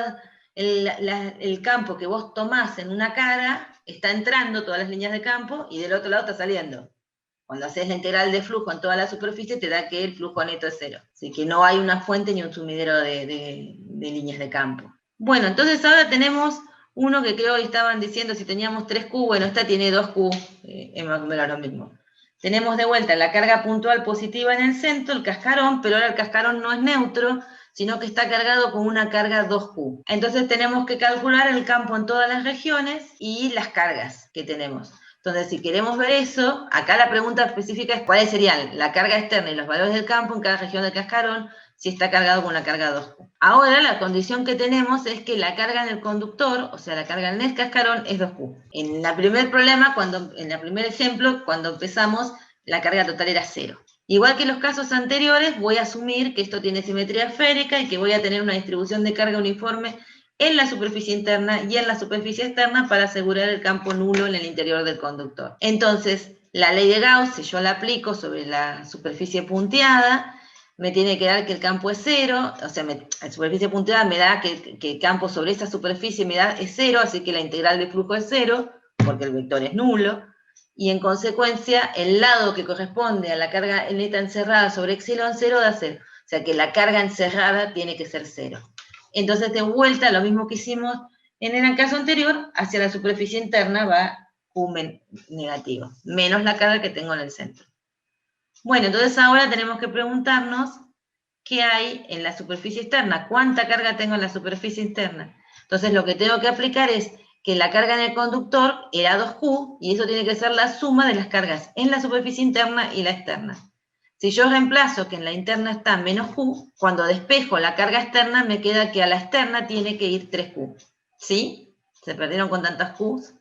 el campo que vos tomás en una cara está entrando todas las líneas de campo, y del otro lado está saliendo. Cuando haces la integral de flujo en toda la superficie, te da que el flujo neto es 0. Así que no hay una fuente ni un sumidero de líneas de campo. Bueno, entonces ahora tenemos uno que creo que estaban diciendo si teníamos 3Q, bueno, esta tiene 2Q, es más o menos lo mismo. Tenemos de vuelta la carga puntual positiva en el centro, el cascarón, pero ahora el cascarón no es neutro, sino que está cargado con una carga 2Q. Entonces tenemos que calcular el campo en todas las regiones y las cargas que tenemos. Entonces, si queremos ver eso, acá la pregunta específica es cuáles serían la carga externa y los valores del campo en cada región del cascarón, si está cargado con una carga 2Q. Ahora, la condición que tenemos es que la carga en el conductor, o sea, la carga en el cascarón, es 2Q. En el primer problema, en el primer ejemplo, cuando empezamos, la carga total era 0. Igual que en los casos anteriores, voy a asumir que esto tiene simetría esférica y que voy a tener una distribución de carga uniforme en la superficie interna y en la superficie externa para asegurar el campo nulo en el interior del conductor. Entonces, la ley de Gauss, si yo la aplico sobre la superficie punteada, me tiene que dar que el campo es 0, o sea, la superficie punteada me da que el campo sobre esa superficie es 0, así que la integral de flujo es 0, porque el vector es nulo, y en consecuencia, el lado que corresponde a la carga neta encerrada sobre epsilon 0 da 0, o sea que la carga encerrada tiene que ser 0. Entonces, de vuelta, lo mismo que hicimos en el caso anterior, hacia la superficie interna va Q negativo, menos la carga que tengo en el centro. Bueno, entonces ahora tenemos que preguntarnos qué hay en la superficie externa, cuánta carga tengo en la superficie interna. Entonces, lo que tengo que aplicar es que la carga en el conductor era 2Q, y eso tiene que ser la suma de las cargas en la superficie interna y la externa. Si yo reemplazo que en la interna está menos Q, cuando despejo la carga externa, me queda que a la externa tiene que ir 3Q. ¿Sí? ¿Se perdieron con tantas Qs?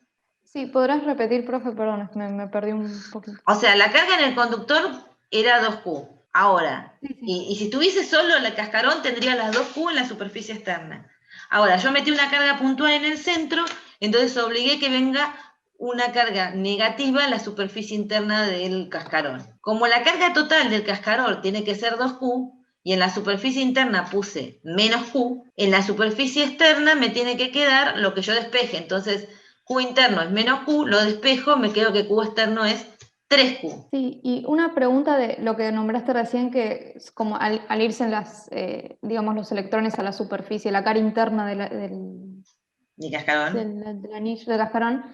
Sí, ¿podrás repetir, profe? Perdón, me perdí un poquito. O sea, la carga en el conductor era 2Q. Ahora, Sí. y si tuviese solo el cascarón, tendría las 2Q en la superficie externa. Ahora, yo metí una carga puntual en el centro, entonces obligué que venga una carga negativa en la superficie interna del cascarón. Como la carga total del cascarón tiene que ser 2Q, y en la superficie interna puse menos Q, en la superficie externa me tiene que quedar lo que yo despeje. Entonces, Q interno es menos Q, lo despejo, me quedo que Q externo es 3Q. Sí, y una pregunta de lo que nombraste recién, que es como al irse digamos, los electrones a la superficie, la cara interna del cascarón. del anillo del cascarón,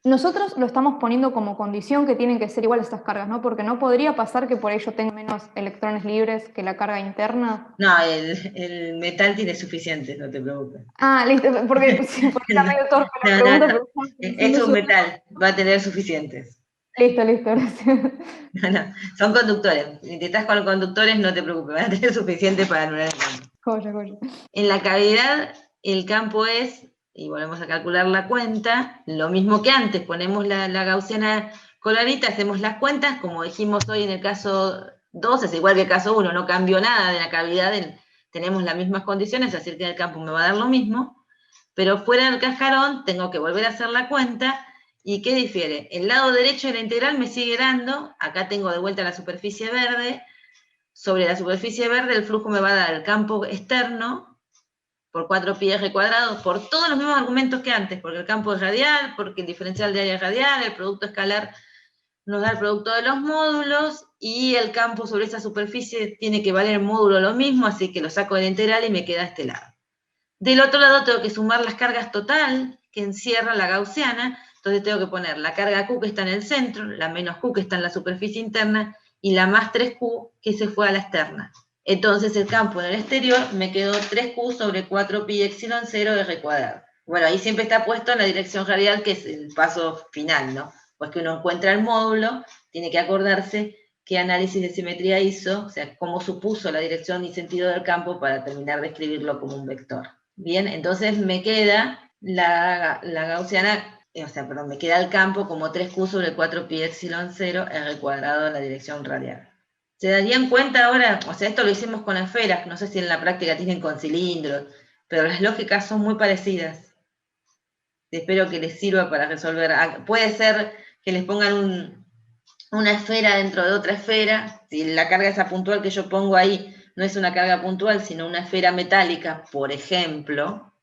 nosotros lo estamos poniendo como condición que tienen que ser iguales estas cargas, ¿no? Porque no podría pasar que por ello tenga menos electrones libres que la carga interna. No, el metal tiene suficientes, no te preocupes. Ah, listo, porque era medio torpe la pregunta. No. Es un metal, va a tener suficientes. Listo, gracias. No, son conductores. Si estás con conductores, no te preocupes, van a tener suficiente para anular el campo. Joya. En la cavidad, el campo es, y volvemos a calcular la cuenta, lo mismo que antes, ponemos la gaussiana colorita, hacemos las cuentas, como dijimos hoy en el caso 2, es igual que el caso 1, no cambió nada de la cavidad, tenemos las mismas condiciones, así que el campo me va a dar lo mismo, pero fuera del cascarón tengo que volver a hacer la cuenta. ¿Y qué difiere? El lado derecho de la integral me sigue dando, acá tengo de vuelta la superficie verde, sobre la superficie verde el flujo me va a dar el campo externo, por 4πr cuadrado, por todos los mismos argumentos que antes, porque el campo es radial, porque el diferencial de área es radial, el producto escalar nos da el producto de los módulos, y el campo sobre esa superficie tiene que valer el módulo lo mismo, así que lo saco de la integral y me queda este lado. Del otro lado tengo que sumar las cargas total que encierra la gaussiana, entonces tengo que poner la carga Q que está en el centro, la menos Q que está en la superficie interna, y la más 3Q que se fue a la externa. Entonces el campo en el exterior me quedó 3Q sobre 4pi epsilon 0 R cuadrado. Bueno, ahí siempre está puesto en la dirección radial, que es el paso final, ¿no? Pues que uno encuentra el módulo, tiene que acordarse qué análisis de simetría hizo, o sea, cómo supuso la dirección y sentido del campo para terminar de escribirlo como un vector. Bien, entonces me queda la gaussiana, me queda el campo como 3Q sobre 4pi epsilon 0 R cuadrado en la dirección radial. ¿Se darían cuenta ahora? O sea, esto lo hicimos con esferas, no sé si en la práctica tienen con cilindros, pero las lógicas son muy parecidas. Espero que les sirva para resolver. Puede ser que les pongan una esfera dentro de otra esfera, si la carga esa puntual que yo pongo ahí no es una carga puntual, sino una esfera metálica, por ejemplo,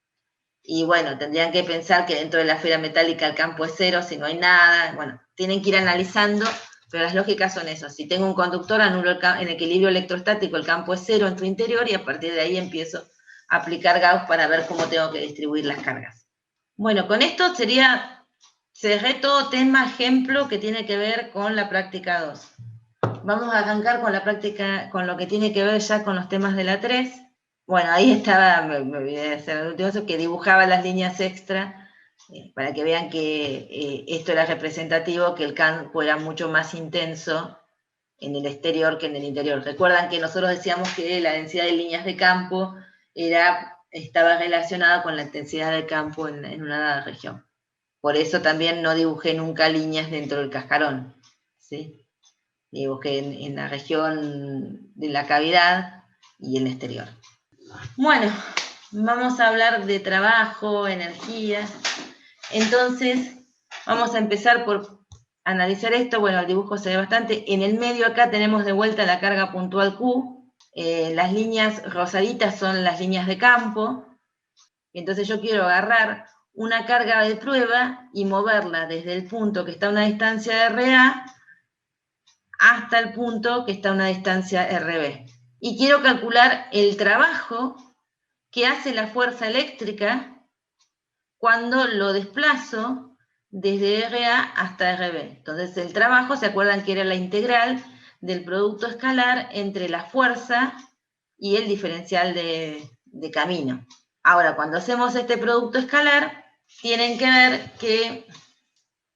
y bueno, tendrían que pensar que dentro de la esfera metálica el campo es 0, si no hay nada, bueno, tienen que ir analizando, pero las lógicas son eso. Si tengo un conductor, anulo en equilibrio electrostático, el campo es 0 en su interior, y a partir de ahí empiezo a aplicar Gauss para ver cómo tengo que distribuir las cargas. Bueno, con esto cerré todo tema ejemplo que tiene que ver con la práctica 2. Vamos a arrancar con la práctica, con lo que tiene que ver ya con los temas de la 3. Bueno, ahí estaba, me olvidé de hacer el último paso, que dibujaba las líneas extra, para que vean que esto era representativo, que el campo era mucho más intenso en el exterior que en el interior. Recuerdan que nosotros decíamos que la densidad de líneas de campo estaba relacionada con la intensidad del campo en una dada región. Por eso también no dibujé nunca líneas dentro del cascarón, ¿sí? Dibujé en la región de la cavidad y en el exterior. Bueno, vamos a hablar de trabajo, energías. Entonces, vamos a empezar por analizar esto. Bueno, el dibujo se ve bastante. En el medio acá tenemos de vuelta la carga puntual Q. Las líneas rosaditas son las líneas de campo. Entonces yo quiero agarrar una carga de prueba y moverla desde el punto que está a una distancia de RA hasta el punto que está a una distancia RB. Y quiero calcular el trabajo que hace la fuerza eléctrica cuando lo desplazo desde RA hasta RB. Entonces el trabajo, ¿se acuerdan que era la integral del producto escalar entre la fuerza y el diferencial de camino? Ahora, cuando hacemos este producto escalar, tienen que ver que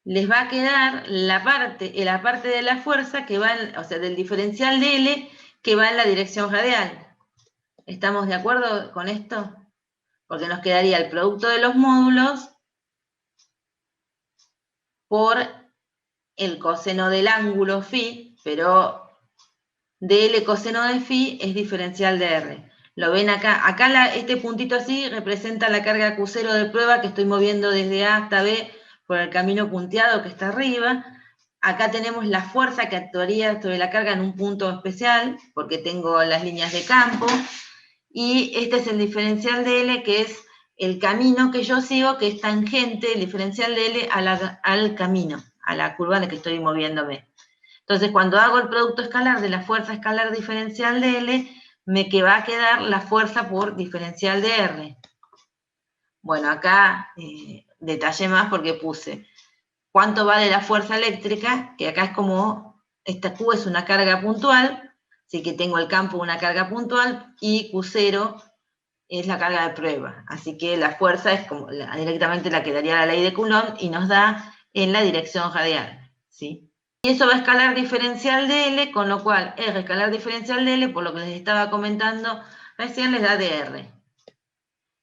les va a quedar la parte de la fuerza que va, o sea, del diferencial de L que va en la dirección radial. ¿Estamos de acuerdo con esto? Porque nos quedaría el producto de los módulos por el coseno del ángulo φ, pero dl coseno de φ es diferencial de R. ¿Lo ven acá? Acá este puntito así representa la carga Q0 de prueba que estoy moviendo desde A hasta B por el camino punteado que está arriba. Acá tenemos la fuerza que actuaría sobre la carga en un punto especial, porque tengo las líneas de campo. Y este es el diferencial de L, que es el camino que yo sigo, que es tangente, el diferencial de L al camino, a la curva en la que estoy moviéndome. Entonces, cuando hago el producto escalar de la fuerza escalar diferencial de L, me va a quedar la fuerza por diferencial de R. Bueno, acá detallé más porque puse cuánto vale la fuerza eléctrica, que acá es como, esta Q es una carga puntual, así que tengo el campo una carga puntual, y Q0 es la carga de prueba. Así que la fuerza es como directamente la que daría la ley de Coulomb y nos da en la dirección radial, ¿sí? Y eso va a escalar diferencial de L, con lo cual R escalar diferencial de L, por lo que les estaba comentando recién, les da de R.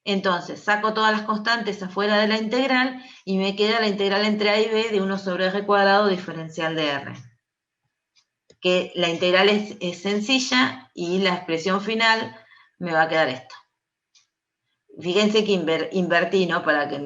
Entonces, saco todas las constantes afuera de la integral y me queda la integral entre A y B de 1 sobre R cuadrado diferencial de R. Que la integral es sencilla y la expresión final me va a quedar esta. Fíjense que invertí, ¿no? Para que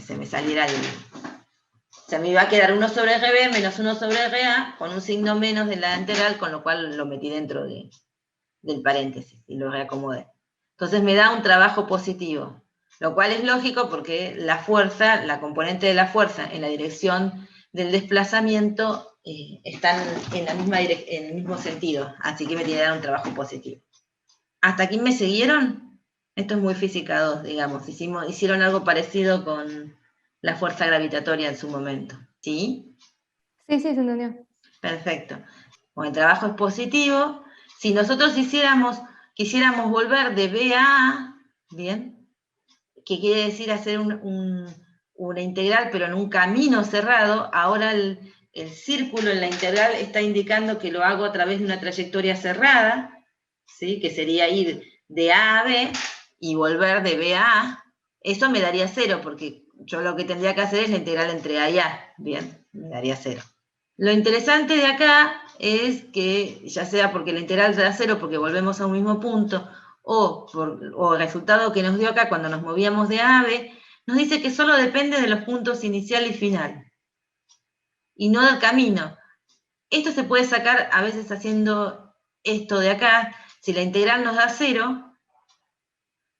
se me saliera el... O sea, me iba a quedar 1 sobre RB menos 1 sobre RA con un signo menos de la integral, con lo cual lo metí dentro del paréntesis y lo reacomodé. Entonces me da un trabajo positivo, lo cual es lógico porque la fuerza, la componente de la fuerza en la dirección del desplazamiento están en el mismo sentido, así que me tiene que dar un trabajo positivo. ¿Hasta aquí me siguieron? Esto es muy física 2, digamos. Hicieron algo parecido con la fuerza gravitatoria en su momento, ¿sí? Sí, se entendió. Perfecto. Bueno, el trabajo es positivo. Si nosotros quisiéramos volver de B a A, ¿bien? Que quiere decir hacer una integral, pero en un camino cerrado, ahora el círculo en la integral está indicando que lo hago a través de una trayectoria cerrada, ¿sí? Que sería ir de A a B y volver de B a A. Eso me daría 0, porque yo lo que tendría que hacer es la integral entre A y A, ¿bien? Me daría 0. Lo interesante de acá es que, ya sea porque la integral da 0 porque volvemos a un mismo punto, o el resultado que nos dio acá cuando nos movíamos de A a B, nos dice que solo depende de los puntos inicial y final, y no del camino. Esto se puede sacar a veces haciendo esto de acá. Si la integral nos da 0,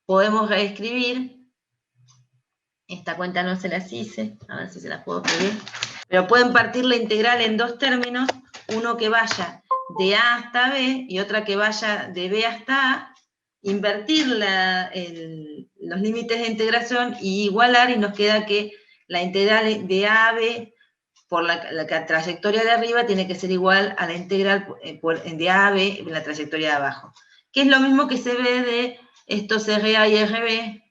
podemos reescribir. Esta cuenta no se las hice, a ver si se las puedo escribir. Pero pueden partir la integral en dos términos, uno que vaya de A hasta B y otra que vaya de B hasta A, invertir los límites de integración y igualar, y nos queda que la integral de A a B por la trayectoria de arriba tiene que ser igual a la integral de A a B en la trayectoria de abajo. que es lo mismo que se ve de estos RA y RB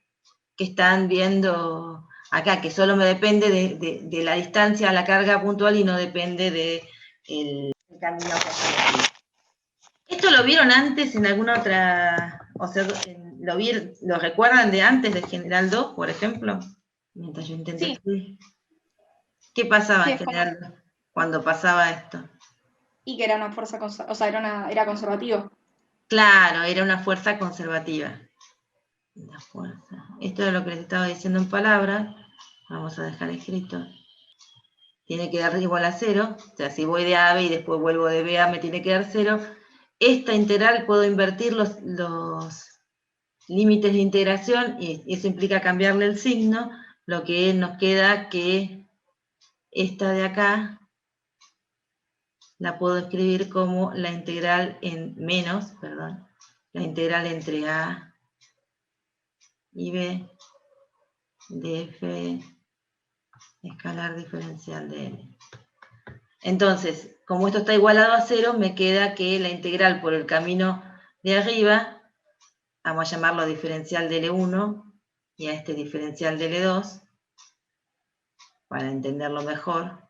que están viendo acá, que solo me depende de la distancia a la carga puntual y no depende del camino conservativo. ¿Esto lo vieron antes en alguna otra, o sea, lo recuerdan de antes de General 2, por ejemplo? Mientras yo intento Sí. escribir. ¿Qué pasaba Sí, en General 2 cuando pasaba esto? Y que era una fuerza, o sea, era conservativo. Claro, era una fuerza conservativa. La fuerza. Esto es lo que les estaba diciendo en palabras. Vamos a dejar escrito. Tiene que dar igual a 0. O sea, si voy de A a B y después vuelvo de B a A, me tiene que dar 0. Esta integral puedo invertir los límites de integración y eso implica cambiarle el signo, lo que nos queda que esta de acá la puedo escribir como la integral en menos, perdón, la integral entre A y B de f escalar diferencial de n. Entonces, como esto está igualado a 0, me queda que la integral por el camino de arriba, vamos a llamarlo diferencial de L1, y a este diferencial de L2, para entenderlo mejor.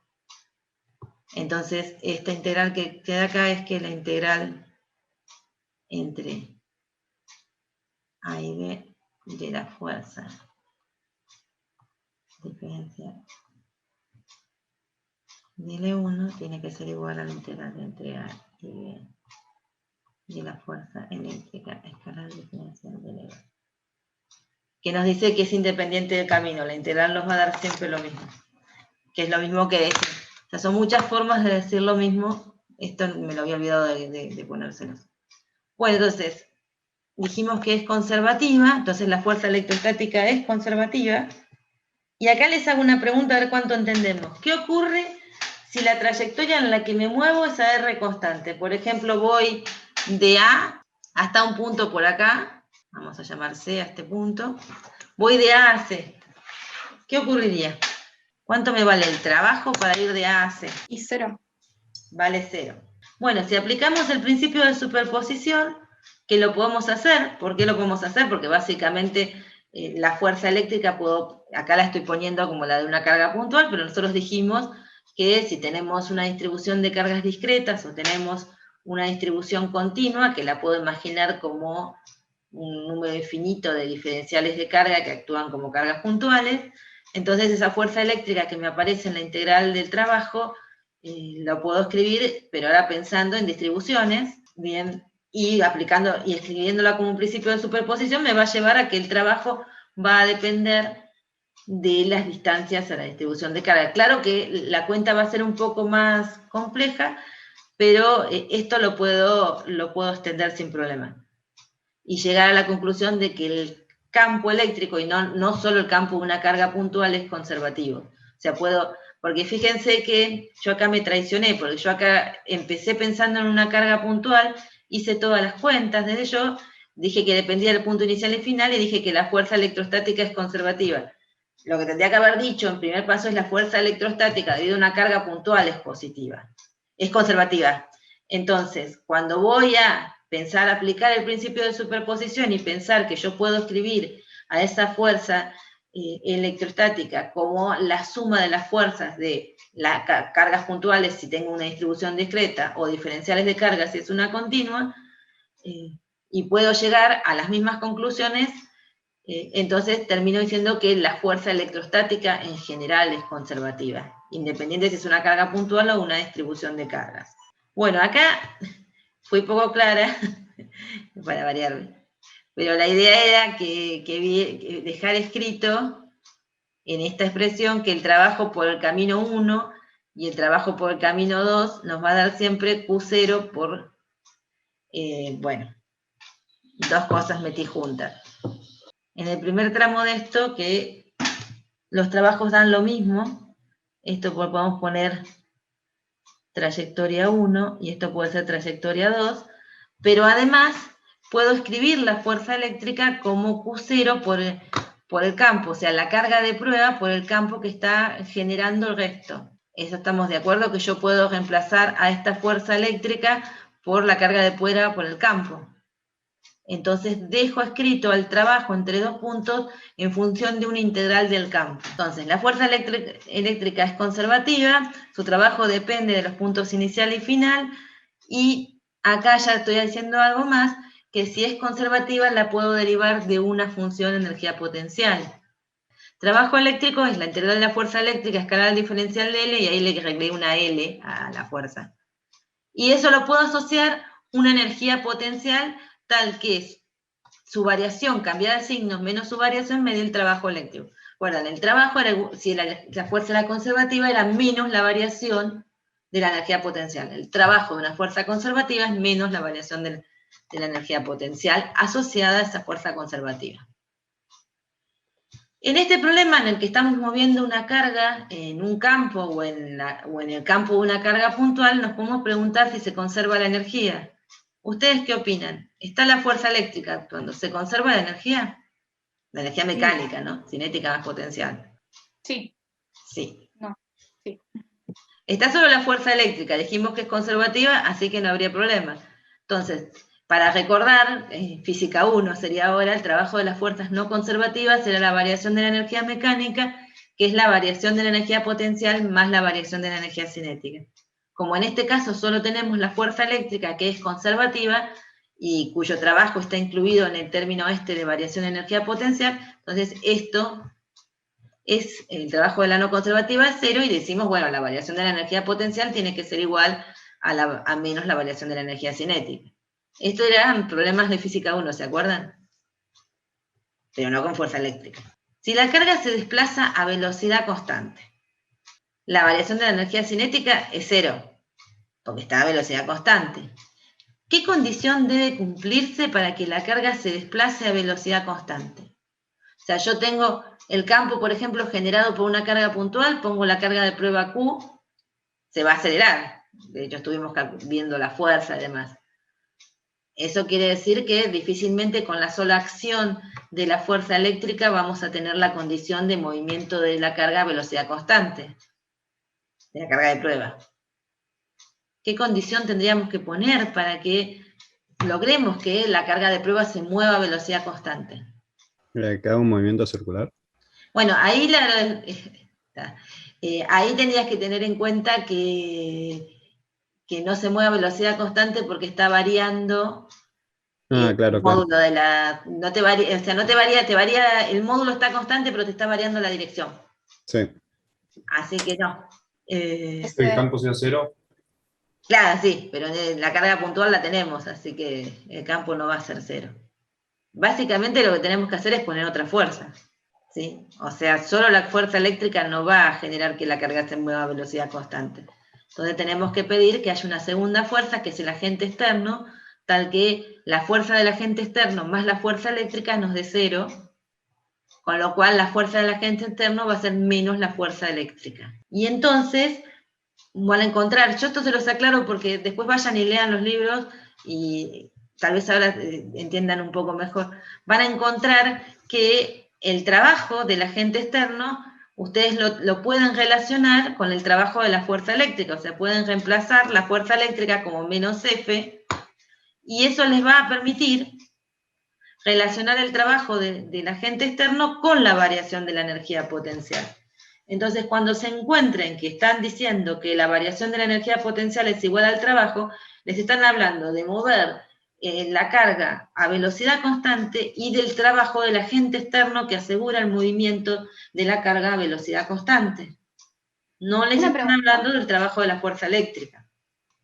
Entonces, esta integral que queda acá es que la integral entre A y B de la fuerza diferencial de L1 tiene que ser igual a la integral entre A y B de la fuerza eléctrica escalar diferencial de L2. Que nos dice que es independiente del camino, la integral nos va a dar siempre lo mismo. Que es lo mismo que decir. O sea, son muchas formas de decir lo mismo. Esto me lo había olvidado de ponérselos. Bueno, entonces, dijimos que es conservativa, entonces la fuerza electrostática es conservativa. Y acá les hago una pregunta a ver cuánto entendemos. ¿Qué ocurre si la trayectoria en la que me muevo es a R constante? Por ejemplo, voy de A hasta un punto por acá, vamos a llamar C a este punto, voy de A a C. ¿Qué ocurriría? ¿Cuánto me vale el trabajo para ir de A a C? Y 0. Vale 0. Bueno, si aplicamos el principio de superposición, que lo podemos hacer. ¿Por qué lo podemos hacer? Porque básicamente la fuerza eléctrica, acá la estoy poniendo como la de una carga puntual, pero nosotros dijimos que si tenemos una distribución de cargas discretas o tenemos una distribución continua, que la puedo imaginar como un número infinito de diferenciales de carga que actúan como cargas puntuales, entonces esa fuerza eléctrica que me aparece en la integral del trabajo, lo puedo escribir, pero ahora pensando en distribuciones, bien, y aplicando y escribiéndola como un principio de superposición me va a llevar a que el trabajo va a depender de las distancias a la distribución de carga. Claro que la cuenta va a ser un poco más compleja, pero esto lo puedo extender sin problema. Y llegar a la conclusión de que el campo eléctrico, y no solo el campo de una carga puntual, es conservativo. O sea, porque fíjense que yo acá me traicioné, porque yo acá empecé pensando en una carga puntual, hice todas las cuentas desde yo, dije que dependía del punto inicial y final, y dije que la fuerza electrostática es conservativa. Lo que tendría que haber dicho en primer paso es la fuerza electrostática debido a una carga puntual es positiva, es conservativa. Entonces, cuando voy a pensar aplicar el principio de superposición y pensar que yo puedo escribir a esa fuerza electrostática como la suma de las fuerzas de las cargas puntuales si tengo una distribución discreta o diferenciales de cargas si es una continua, y puedo llegar a las mismas conclusiones, entonces termino diciendo que la fuerza electrostática en general es conservativa, independiente si es una carga puntual o una distribución de cargas. Bueno, acá fui poco clara, para variar, pero la idea era que dejar escrito en esta expresión que el trabajo por el camino 1 y el trabajo por el camino 2 nos va a dar siempre Q0 por, bueno, dos cosas metí juntas. En el primer tramo de esto, que los trabajos dan lo mismo, esto podemos poner trayectoria 1 y esto puede ser trayectoria 2, pero además puedo escribir la fuerza eléctrica como Q0 por el campo, o sea, la carga de prueba por el campo que está generando el resto. Eso estamos de acuerdo, que yo puedo reemplazar a esta fuerza eléctrica por la carga de prueba por el campo. Entonces dejo escrito al trabajo entre dos puntos en función de una integral del campo. Entonces la fuerza eléctrica es conservativa, su trabajo depende de los puntos inicial y final, y acá ya estoy diciendo algo más, que si es conservativa la puedo derivar de una función de energía potencial. Trabajo eléctrico es la integral de la fuerza eléctrica escalar al diferencial de L, y ahí le agregué una L a la fuerza. Y eso lo puedo asociar a una energía potencial tal que es su variación cambiada de signos menos su variación me dio el trabajo eléctrico. Bueno, el trabajo, si la fuerza era conservativa, era menos la variación de la energía potencial. El trabajo de una fuerza conservativa es menos la variación de la energía potencial asociada a esa fuerza conservativa. En este problema en el que estamos moviendo una carga en un campo o en el campo de una carga puntual, nos podemos preguntar si se conserva la energía. ¿Ustedes qué opinan? ¿Está la fuerza eléctrica cuando se conserva la energía? La energía mecánica, ¿no? Cinética más potencial. Sí. Sí. No. Sí. Está solo la fuerza eléctrica, dijimos que es conservativa, así que no habría problema. Entonces, para recordar, física 1 sería ahora, el trabajo de las fuerzas no conservativas será la variación de la energía mecánica, que es la variación de la energía potencial más la variación de la energía cinética. Como en este caso solo tenemos la fuerza eléctrica, que es conservativa, y cuyo trabajo está incluido en el término de variación de energía potencial, entonces esto es el trabajo de la no conservativa es 0, y decimos, bueno, la variación de la energía potencial tiene que ser igual a menos la variación de la energía cinética. Esto eran problemas de física 1, ¿se acuerdan? Pero no con fuerza eléctrica. Si la carga se desplaza a velocidad constante, la variación de la energía cinética es 0, porque está a velocidad constante. ¿Qué condición debe cumplirse para que la carga se desplace a velocidad constante? O sea, yo tengo el campo, por ejemplo, generado por una carga puntual, pongo la carga de prueba Q, se va a acelerar. De hecho, estuvimos viendo la fuerza y demás. Eso quiere decir que difícilmente con la sola acción de la fuerza eléctrica vamos a tener la condición de movimiento de la carga a velocidad constante, de la carga de prueba. ¿Qué condición tendríamos que poner para que logremos que la carga de prueba se mueva a velocidad constante? Que haga un movimiento circular. Bueno, ahí, ahí tendrías que tener en cuenta que no se mueve a velocidad constante porque está variando Claro, el módulo de la... No te varía, o sea, no te varía, el módulo está constante, pero te está variando la dirección. Sí. Así que no. ¿El campo sea 0? Claro, sí, pero la carga puntual la tenemos, así que el campo no va a ser 0. Básicamente lo que tenemos que hacer es poner otra fuerza, ¿sí? O sea, solo la fuerza eléctrica no va a generar que la carga se mueva a velocidad constante. Entonces tenemos que pedir que haya una segunda fuerza, que es el agente externo, tal que la fuerza del agente externo más la fuerza eléctrica nos dé 0, con lo cual la fuerza del agente externo va a ser menos la fuerza eléctrica. Y entonces van a encontrar, yo esto se los aclaro porque después vayan y lean los libros y tal vez ahora entiendan un poco mejor, van a encontrar que el trabajo del agente externo, ustedes lo pueden relacionar con el trabajo de la fuerza eléctrica, o sea, pueden reemplazar la fuerza eléctrica como menos F, y eso les va a permitir relacionar el trabajo del agente externo con la variación de la energía potencial. Entonces, cuando se encuentren que están diciendo que la variación de la energía potencial es igual al trabajo, les están hablando de mover la carga a velocidad constante y del trabajo del agente externo que asegura el movimiento de la carga a velocidad constante. No les están hablando del trabajo de la fuerza eléctrica.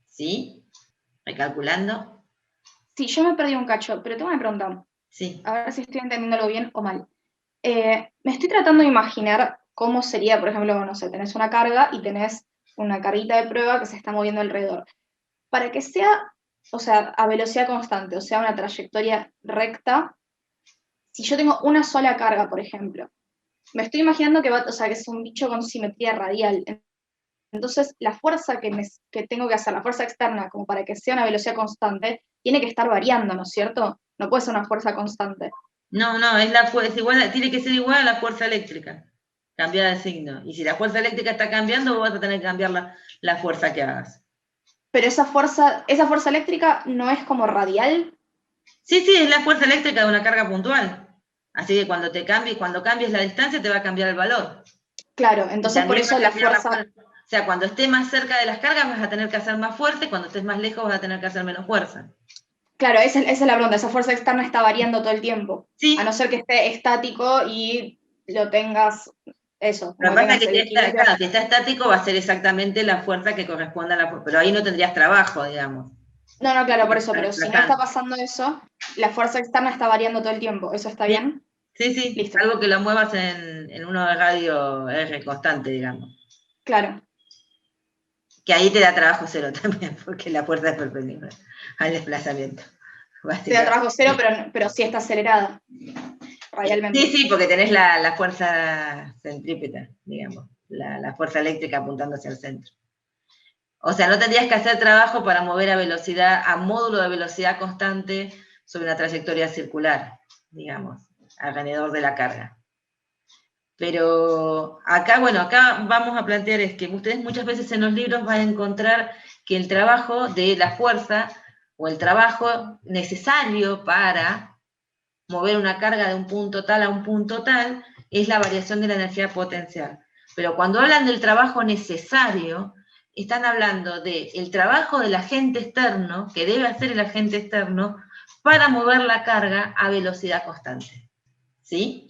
¿Sí? ¿Recalculando? Sí, yo me perdí un cacho, pero tengo una pregunta. Sí. A ver si estoy entendiéndolo bien o mal. Me estoy tratando de imaginar cómo sería, por ejemplo, no sé, tenés una carga y tenés una carguita de prueba que se está moviendo alrededor. Para que sea, o sea, a velocidad constante, o sea, una trayectoria recta, si yo tengo una sola carga, por ejemplo, me estoy imaginando que o sea, que es un bicho con simetría radial. Entonces, la fuerza que tengo que hacer, la fuerza externa, como para que sea una velocidad constante, tiene que estar variando, ¿no es cierto? No puede ser una fuerza constante. No, tiene que ser igual a la fuerza eléctrica, cambiada de signo. Y si la fuerza eléctrica está cambiando, vos vas a tener que cambiar la fuerza que hagas. Pero esa fuerza eléctrica no es como radial. Sí, es la fuerza eléctrica de una carga puntual. Así que cuando cambies la distancia te va a cambiar el valor. Claro, Y entonces por también va eso a la cambiar fuerza... O sea, cuando estés más cerca de las cargas vas a tener que hacer más fuerza y cuando estés más lejos vas a tener que hacer menos fuerza. Claro, esa es la pregunta, esa fuerza externa está variando todo el tiempo, Sí. a no ser que esté estático y lo tengas, eso, Lo como que pasa es tengas que el equilibrio. claro, si está estático va a ser exactamente la fuerza que corresponda a la fuerza, pero ahí no tendrías trabajo, digamos. No, claro, por eso, Está pero si no está desplazando. pasando eso, la fuerza externa está variando todo el tiempo, ¿eso está bien? Sí, Listo. algo que lo muevas en uno de radio R constante, digamos. Claro. Que ahí te da trabajo cero también, porque la fuerza es perpendicular al desplazamiento. Te da trabajo cero, pero sí está acelerada, radialmente. Sí, porque tenés la fuerza centrípeta, digamos, la fuerza eléctrica apuntando hacia el centro. O sea, no tendrías que hacer trabajo para mover a módulo de velocidad constante sobre una trayectoria circular, digamos, alrededor de la carga. Pero acá vamos a plantear es que ustedes muchas veces en los libros van a encontrar que el trabajo de la fuerza o el trabajo necesario para mover una carga de un punto tal a un punto tal es la variación de la energía potencial. Pero cuando hablan del trabajo necesario, están hablando del trabajo del agente externo, que debe hacer el agente externo, para mover la carga a velocidad constante. ¿Sí?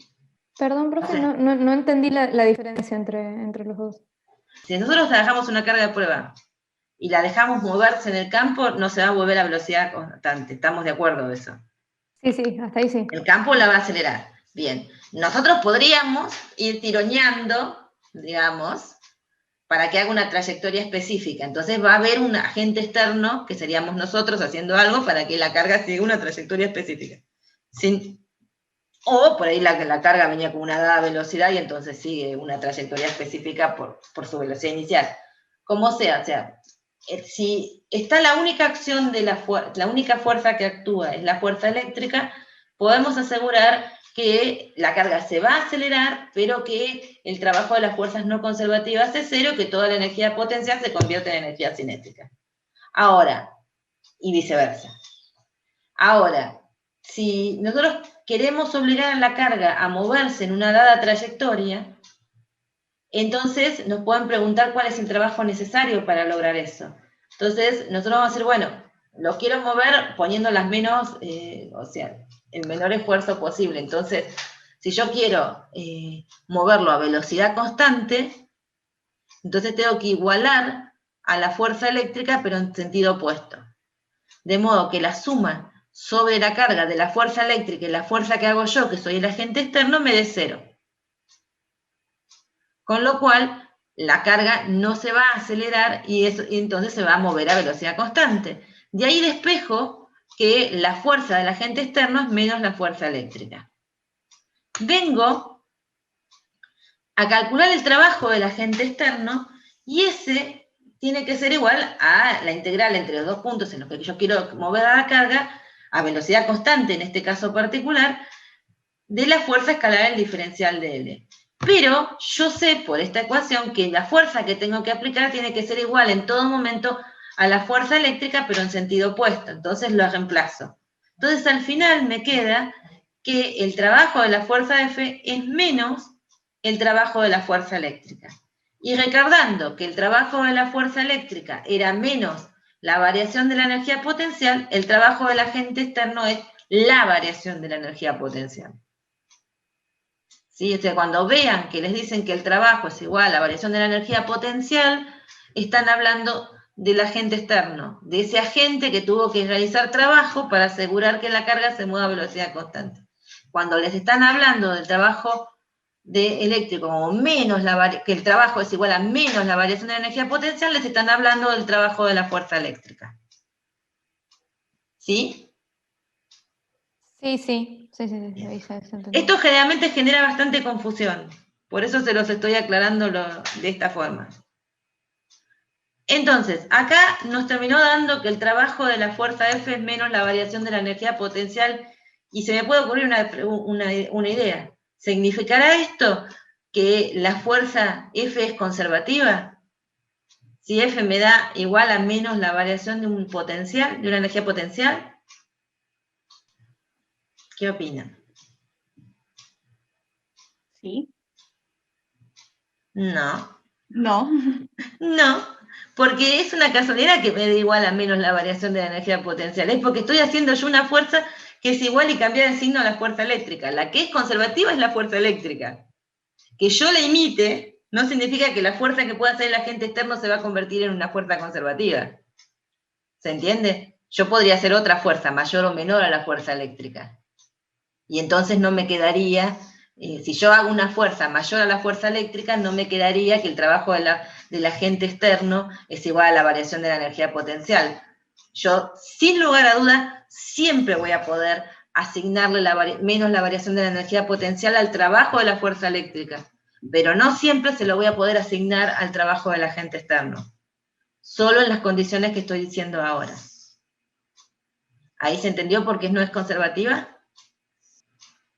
Perdón, profe, no entendí la diferencia entre los dos. Si nosotros trabajamos una carga de prueba y la dejamos moverse en el campo, no se va a mover a velocidad constante. ¿Estamos de acuerdo de eso? Sí, hasta ahí sí. El campo la va a acelerar. Bien. Nosotros podríamos ir tironeando, digamos, para que haga una trayectoria específica. Entonces va a haber un agente externo, que seríamos nosotros haciendo algo para que la carga siga una trayectoria específica. O por ahí la carga venía con una dada velocidad y entonces sigue una trayectoria específica por su velocidad inicial. Como sea, o sea, si está la única acción de la única fuerza que actúa es la fuerza eléctrica, podemos asegurar que la carga se va a acelerar, pero que el trabajo de las fuerzas no conservativas es cero, que toda la energía potencial se convierte en energía cinética. Ahora, y viceversa. Ahora, si nosotros queremos obligar a la carga a moverse en una dada trayectoria, entonces nos pueden preguntar cuál es el trabajo necesario para lograr eso. Entonces, nosotros vamos a decir, bueno, lo quiero mover poniendo el menor esfuerzo posible. Entonces, si yo quiero moverlo a velocidad constante, entonces tengo que igualar a la fuerza eléctrica, pero en sentido opuesto. De modo que la suma sobre la carga de la fuerza eléctrica y la fuerza que hago yo, que soy el agente externo, me dé cero. Con lo cual, la carga no se va a acelerar y entonces se va a mover a velocidad constante. De ahí despejo que la fuerza del agente externo es menos la fuerza eléctrica. Vengo a calcular el trabajo del agente externo y ese tiene que ser igual a la integral entre los dos puntos en los que yo quiero mover a la carga a velocidad constante, en este caso particular, de la fuerza escalar el diferencial de L. Pero yo sé por esta ecuación que la fuerza que tengo que aplicar tiene que ser igual en todo momento a la fuerza eléctrica, pero en sentido opuesto. Entonces lo reemplazo. Entonces al final me queda que el trabajo de la fuerza F es menos el trabajo de la fuerza eléctrica. Y recordando que el trabajo de la fuerza eléctrica era menos la variación de la energía potencial, el trabajo del agente externo es la variación de la energía potencial. ¿Sí? O sea, cuando vean que les dicen que el trabajo es igual a la variación de la energía potencial, están hablando del agente externo, de ese agente que tuvo que realizar trabajo para asegurar que la carga se mueva a velocidad constante. Cuando les están hablando del trabajo eléctrico como que el trabajo es igual a menos la variación de la energía potencial, les están hablando del trabajo de la fuerza eléctrica. ¿Sí? Sí. Esto generalmente genera bastante confusión, por eso se los estoy aclarando de esta forma. Entonces, acá nos terminó dando que el trabajo de la fuerza F es menos la variación de la energía potencial, y se me puede ocurrir una idea. ¿Significará esto que la fuerza F es conservativa? Si F me da igual a menos la variación de un potencial, de una energía potencial. ¿Qué opinan? ¿Sí? No. No. No, porque es una casualidad que me dé igual a menos la variación de la energía potencial. Es porque estoy haciendo yo una fuerza que es igual y cambiar el signo a la fuerza eléctrica. La que es conservativa es la fuerza eléctrica. Que yo la imite no significa que la fuerza que pueda hacer el agente externo se va a convertir en una fuerza conservativa. ¿Se entiende? Yo podría hacer otra fuerza, mayor o menor a la fuerza eléctrica. Y entonces no me quedaría, si yo hago una fuerza mayor a la fuerza eléctrica, no me quedaría que el trabajo del agente externo es igual a la variación de la energía potencial. Yo, sin lugar a duda, siempre voy a poder asignarle menos la variación de la energía potencial al trabajo de la fuerza eléctrica, pero no siempre se lo voy a poder asignar al trabajo del agente externo, solo en las condiciones que estoy diciendo ahora. ¿Ahí se entendió por qué no es conservativa?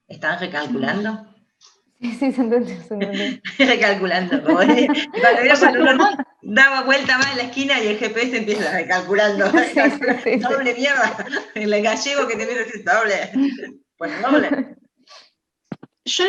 ¿Están recalculando? Sí, se entendió. Recalculando. Cuando uno daba vuelta más en la esquina y el GPS empieza recalculando. Sí. Doble mierda. El gallego que te viene a decir doble. Pues doble. Yo,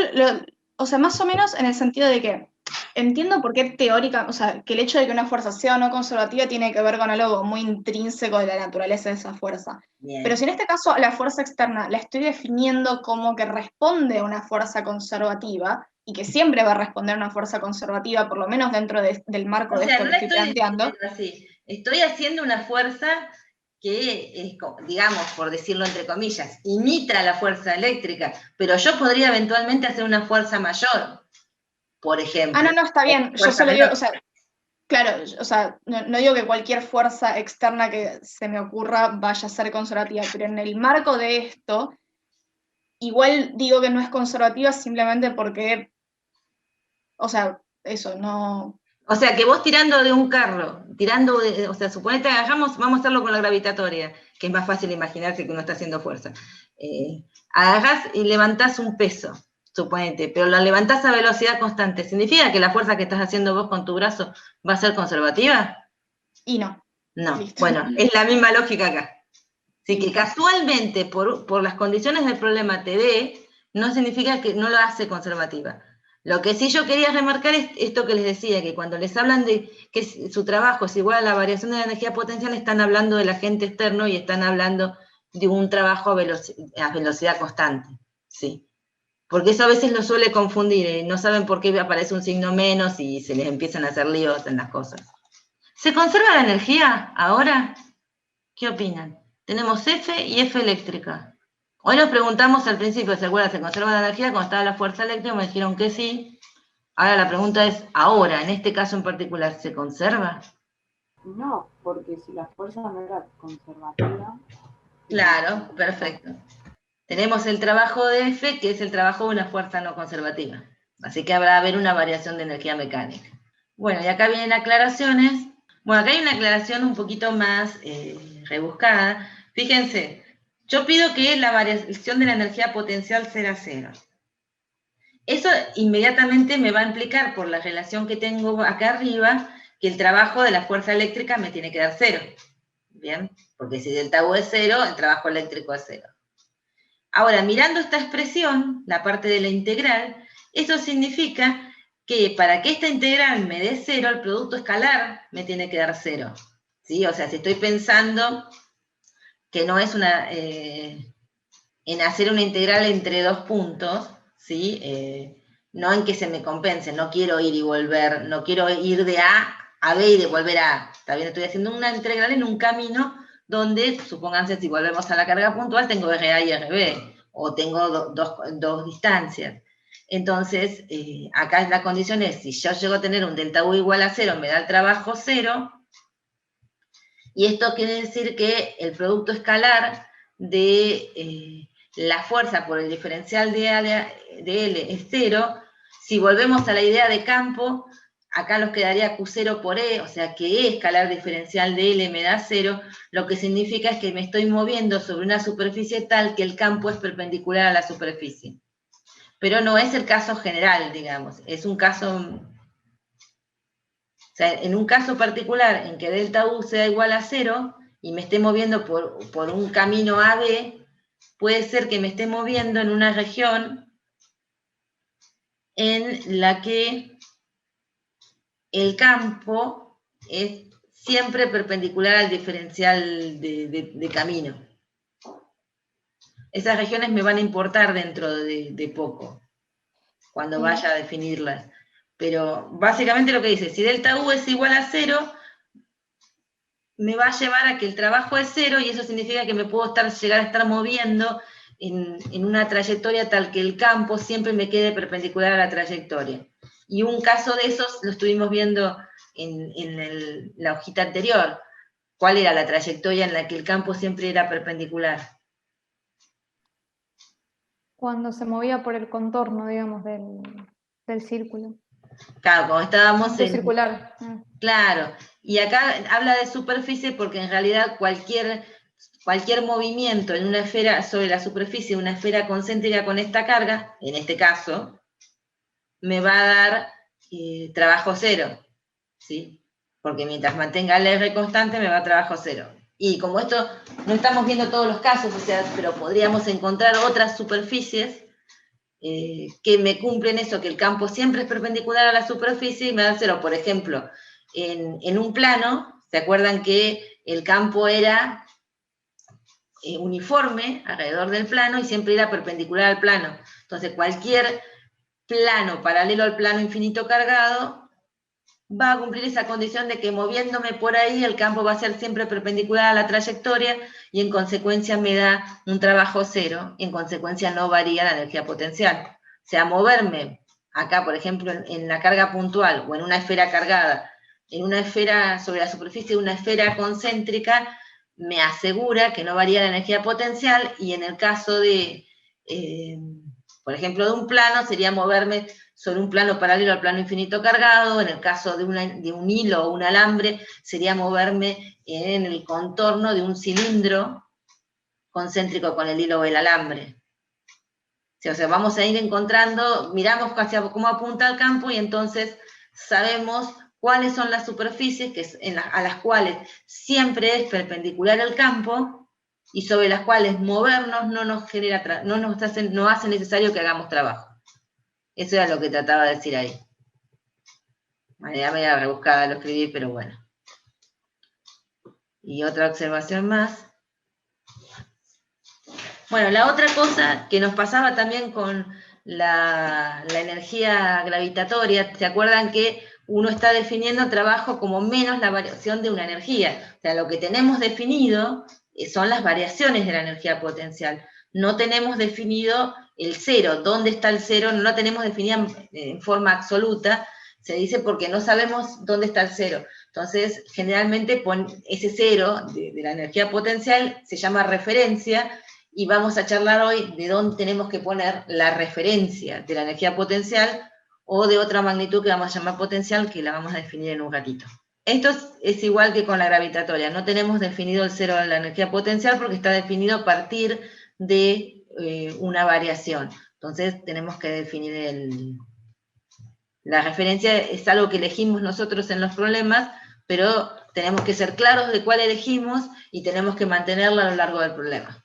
o sea, más o menos en el sentido de que entiendo por qué teórica, o sea, que el hecho de que una fuerza sea o no conservativa tiene que ver con algo muy intrínseco de la naturaleza de esa fuerza. Bien. Pero si en este caso la fuerza externa la estoy definiendo como que responde a una fuerza conservativa, y que siempre va a responder a una fuerza conservativa, por lo menos dentro del marco de esto que estoy planteando. Así. Estoy haciendo una fuerza que, digamos, por decirlo entre comillas, imita la fuerza eléctrica, pero yo podría eventualmente hacer una fuerza mayor, por ejemplo. No, está bien. Yo solo digo, o sea, claro, o sea, no digo que cualquier fuerza externa que se me ocurra vaya a ser conservativa, pero en el marco de esto, igual digo que no es conservativa simplemente porque, o sea, eso, no... O sea, que vos tirando de un carro, o sea, suponete, vamos a hacerlo con la gravitatoria, que es más fácil imaginarse que uno está haciendo fuerza. Agarrás y levantás un peso, suponete, pero lo levantás a velocidad constante. ¿Significa que la fuerza que estás haciendo vos con tu brazo va a ser conservativa? Y no. No. Listo. Bueno, es la misma lógica acá. Así que casualmente, por las condiciones del problema te dé, no significa que no lo hace conservativa. Lo que sí yo quería remarcar es esto que les decía, que cuando les hablan de que su trabajo es igual a la variación de la energía potencial, están hablando del agente externo y están hablando de un trabajo a velocidad constante. Sí. Porque eso a veces lo suele confundir, no saben por qué aparece un signo menos y se les empiezan a hacer líos en las cosas. ¿Se conserva la energía ahora? ¿Qué opinan? Tenemos F y F eléctrica. Hoy nos preguntamos al principio, ¿se acuerdan? ¿Se conserva la energía? Cuando estaba la fuerza eléctrica me dijeron que sí. Ahora la pregunta es, ahora, en este caso en particular, ¿se conserva? No, porque si la fuerza no era conservativa... Claro, perfecto. Tenemos el trabajo de F, que es el trabajo de una fuerza no conservativa. Así que habrá haber una variación de energía mecánica. Bueno, y acá vienen aclaraciones. Bueno, acá hay una aclaración un poquito más rebuscada. Fíjense, yo pido que la variación de la energía potencial sea 0. Eso inmediatamente me va a implicar, por la relación que tengo acá arriba, que el trabajo de la fuerza eléctrica me tiene que dar 0. ¿Bien? Porque si delta U es 0, el trabajo eléctrico es 0. Ahora, mirando esta expresión, la parte de la integral, eso significa que para que esta integral me dé 0, el producto escalar me tiene que dar 0. ¿Sí? O sea, si estoy pensando que no es en hacer una integral entre dos puntos, ¿sí? No en que se me compense, no quiero ir y volver, no quiero ir de A a B y de volver a A. Está bien, estoy haciendo una integral en un camino donde, supónganse, si volvemos a la carga puntual, tengo RA y RB, o tengo dos distancias. Entonces, acá la condición es, si yo llego a tener un delta U igual a 0, me da el trabajo 0, y esto quiere decir que el producto escalar de la fuerza por el diferencial de L es 0. Si volvemos a la idea de campo, acá nos quedaría Q0 por E, o sea que E escalar diferencial de L me da 0, lo que significa es que me estoy moviendo sobre una superficie tal que el campo es perpendicular a la superficie. Pero no es el caso general, digamos, es un caso... O sea, en un caso particular en que delta U sea igual a 0 y me esté moviendo por un camino AB, puede ser que me esté moviendo en una región en la que el campo es siempre perpendicular al diferencial de camino. Esas regiones me van a importar dentro de poco, cuando vaya a definirlas. Pero básicamente lo que dice, si delta U es igual a 0, me va a llevar a que el trabajo es 0, y eso significa que me puedo llegar a estar moviendo en una trayectoria tal que el campo siempre me quede perpendicular a la trayectoria. Y un caso de esos lo estuvimos viendo en la hojita anterior. ¿Cuál era la trayectoria en la que el campo siempre era perpendicular? Cuando se movía por el contorno, digamos, del círculo. Claro, cuando estábamos Punto circular. Claro, y acá habla de superficie porque en realidad cualquier movimiento en una esfera sobre la superficie de una esfera concéntrica con esta carga, en este caso, me va a dar trabajo 0, ¿sí? Porque mientras mantenga la R constante me va a trabajo 0. Y como esto no estamos viendo todos los casos, o sea, pero podríamos encontrar otras superficies que me cumplen eso, que el campo siempre es perpendicular a la superficie y me dan 0. Por ejemplo, en un plano, ¿se acuerdan que el campo era uniforme alrededor del plano y siempre era perpendicular al plano? Entonces cualquier plano paralelo al plano infinito cargado va a cumplir esa condición de que moviéndome por ahí el campo va a ser siempre perpendicular a la trayectoria y en consecuencia me da un trabajo 0, y en consecuencia no varía la energía potencial. O sea, moverme acá, por ejemplo, en la carga puntual o en una esfera cargada, en una esfera sobre la superficie de una esfera concéntrica, me asegura que no varía la energía potencial, y en el caso de, por ejemplo, de un plano, sería moverme sobre un plano paralelo al plano infinito cargado. En el caso de un hilo o un alambre, sería moverme en el contorno de un cilindro concéntrico con el hilo o el alambre. O sea, vamos a ir encontrando, miramos hacia cómo apunta el campo y entonces sabemos cuáles son las superficies a las cuales siempre es perpendicular el campo y sobre las cuales movernos no hace necesario que hagamos trabajo. Eso era lo que trataba de decir ahí. Manera media rebuscada lo escribí, pero bueno. Y otra observación más. Bueno, la otra cosa que nos pasaba también con la energía gravitatoria, ¿se acuerdan que uno está definiendo trabajo como menos la variación de una energía? O sea, lo que tenemos definido son las variaciones de la energía potencial. No tenemos definido el 0. ¿Dónde está el 0? No la tenemos definida en forma absoluta. Se dice porque no sabemos dónde está el 0. Entonces, generalmente ese 0 de la energía potencial se llama referencia, y vamos a charlar hoy de dónde tenemos que poner la referencia de la energía potencial o de otra magnitud que vamos a llamar potencial, que la vamos a definir en un ratito. Esto es igual que con la gravitatoria. No tenemos definido el 0 de la energía potencial porque está definido a partir de una variación. Entonces tenemos que definir la referencia. Es algo que elegimos nosotros en los problemas, pero tenemos que ser claros de cuál elegimos y tenemos que mantenerla a lo largo del problema.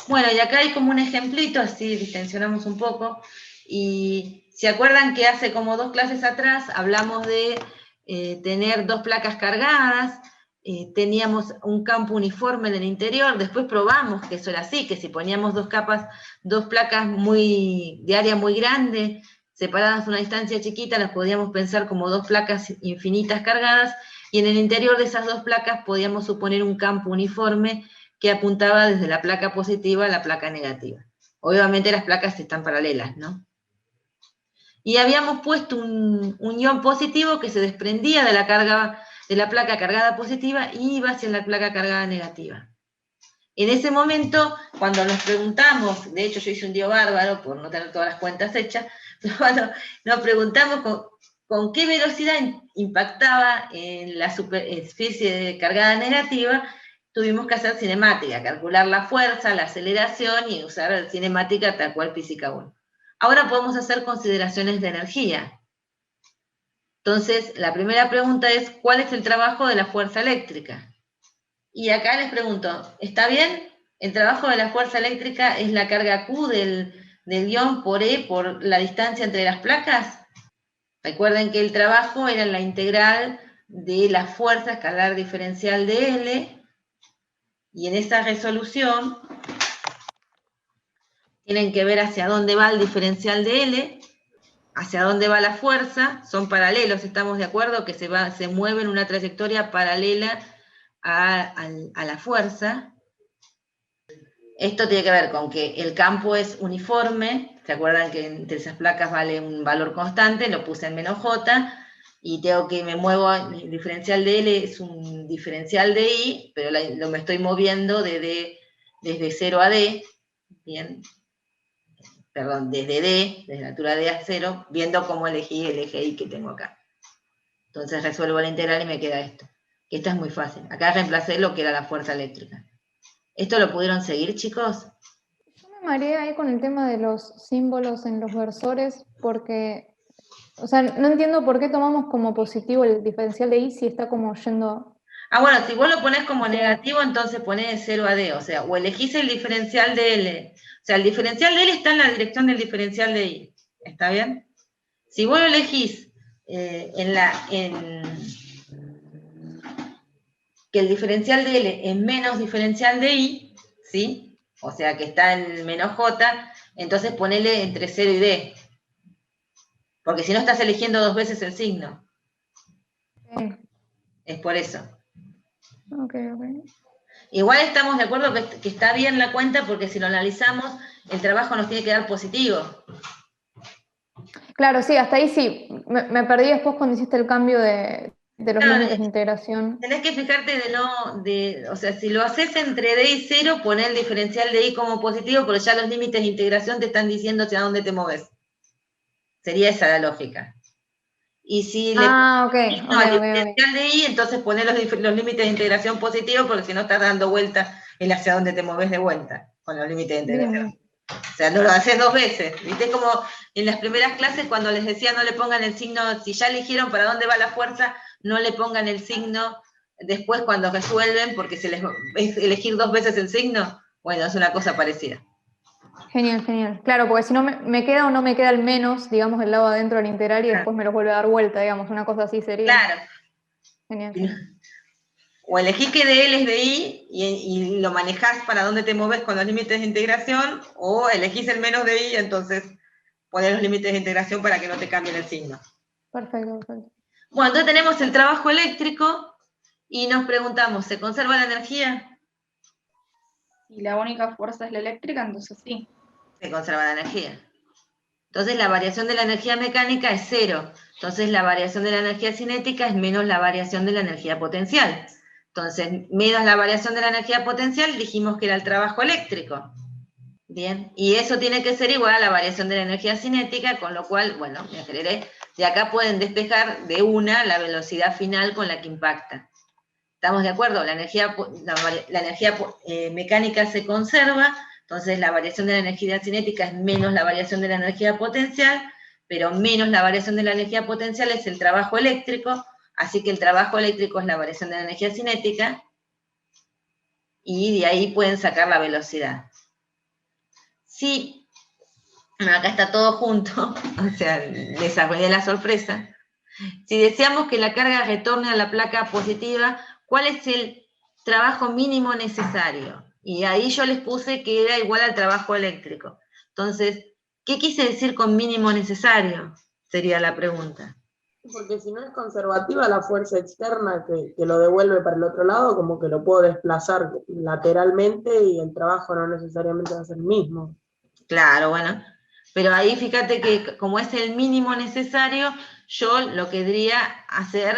Bueno, y acá hay como un ejemplito, así distensionamos un poco, y ¿se acuerdan que hace como 2 clases atrás hablamos de tener 2 placas cargadas? Teníamos un campo uniforme en el interior, después probamos que eso era así, que si poníamos 2 placas de área muy grande, separadas a una distancia chiquita, las podíamos pensar como 2 placas infinitas cargadas, y en el interior de esas 2 placas podíamos suponer un campo uniforme que apuntaba desde la placa positiva a la placa negativa. Obviamente las placas están paralelas, ¿no? Y habíamos puesto un ion positivo que se desprendía de la placa cargada positiva y iba hacia la placa cargada negativa. En ese momento, cuando nos preguntamos, de hecho yo hice un lío bárbaro por no tener todas las cuentas hechas, pero cuando nos preguntamos con qué velocidad impactaba en la superficie cargada negativa, tuvimos que hacer cinemática, calcular la fuerza, la aceleración y usar cinemática tal cual física 1. Ahora podemos hacer consideraciones de energía. Entonces, la primera pregunta es, ¿cuál es el trabajo de la fuerza eléctrica? Y acá les pregunto, ¿está bien El trabajo de la fuerza eléctrica es la carga Q del guión por E por la distancia entre las placas. Recuerden que el trabajo era la integral de la fuerza escalar diferencial de L, y en esa resolución tienen que ver hacia dónde va el diferencial de L, hacia dónde va la fuerza, son paralelos, ¿estamos de acuerdo? Que se mueve en una trayectoria paralela a la fuerza. Esto tiene que ver con que el campo es uniforme, ¿se acuerdan que entre esas placas vale un valor constante? Lo puse en menos J, y tengo que me muevo, el diferencial de L es un diferencial de I, pero me estoy moviendo desde 0 a D, bien, perdón, desde D, desde la altura D a 0, viendo cómo elegí el eje Y que tengo acá. Entonces resuelvo la integral y me queda esto, que esta es muy fácil. Acá reemplacé lo que era la fuerza eléctrica. ¿Esto lo pudieron seguir, chicos? Yo me mareé ahí con el tema de los símbolos en los versores, porque, o sea, no entiendo por qué tomamos como positivo el diferencial de I si está como yendo... Ah, bueno, si vos lo ponés como negativo, entonces ponés de 0 a D, o sea, o elegís el diferencial de L. O sea, el diferencial de L está en la dirección del diferencial de I. ¿Está bien? Si vos lo elegís que el diferencial de L es menos diferencial de I, ¿sí? O sea, que está en menos J, entonces ponele entre 0 y D. Porque si no estás eligiendo dos veces el signo. Es por eso. Ok. Igual estamos de acuerdo que está bien la cuenta, porque si lo analizamos, el trabajo nos tiene que dar positivo. Claro, sí, hasta ahí sí. Me perdí después cuando hiciste el cambio de los Claro, límites de integración. Tenés que fijarte o sea, si lo haces entre D y 0, poner el diferencial de I como positivo, porque ya los límites de integración te están diciendo hacia dónde te moves. Sería esa la lógica. Y si le pones al diferencial de I, entonces poner los límites de integración positivos, porque si no estás dando vuelta el hacia dónde te moves de vuelta, con los límites de integración. Bien. O sea, no lo haces dos veces. ¿Viste? Como en las primeras clases cuando les decía no le pongan el signo, si ya eligieron para dónde va la fuerza, no le pongan el signo después cuando resuelven, porque se les es elegir dos veces el signo. Bueno, es una cosa parecida. Genial. Claro, porque si no me queda o no me queda el menos, digamos, el lado adentro del integral y después me lo vuelve a dar vuelta, digamos, una cosa así sería. Claro. Genial. O elegís que de L es de I y lo manejás para dónde te moves con los límites de integración, o elegís el menos de I, entonces poner los límites de integración para que no te cambien el signo. Perfecto. Bueno, entonces tenemos el trabajo eléctrico y nos preguntamos, ¿se conserva la energía? Si la única fuerza es la eléctrica, entonces sí. Se conserva la energía. Entonces la variación de la energía mecánica es 0. Entonces la variación de la energía cinética es menos la variación de la energía potencial. Entonces, menos la variación de la energía potencial, dijimos que era el trabajo eléctrico. Bien, y eso tiene que ser igual a la variación de la energía cinética, con lo cual, bueno, me aceleré. De acá pueden despejar de una la velocidad final con la que impacta. ¿Estamos de acuerdo? La energía mecánica se conserva, entonces la variación de la energía cinética es menos la variación de la energía potencial, pero menos la variación de la energía potencial es el trabajo eléctrico, así que el trabajo eléctrico es la variación de la energía cinética, y de ahí pueden sacar la velocidad. Sí, acá está todo junto, o sea, desarrollé la sorpresa. Si deseamos que la carga retorne a la placa positiva, ¿cuál es el trabajo mínimo necesario? Y ahí yo les puse que era igual al trabajo eléctrico. Entonces, ¿qué quise decir con mínimo necesario? Sería la pregunta. Porque si no es conservativa la fuerza externa que lo devuelve para el otro lado, como que lo puedo desplazar lateralmente y el trabajo no necesariamente va a ser el mismo. Claro, bueno. Pero ahí fíjate que como es el mínimo necesario, yo lo que querría hacer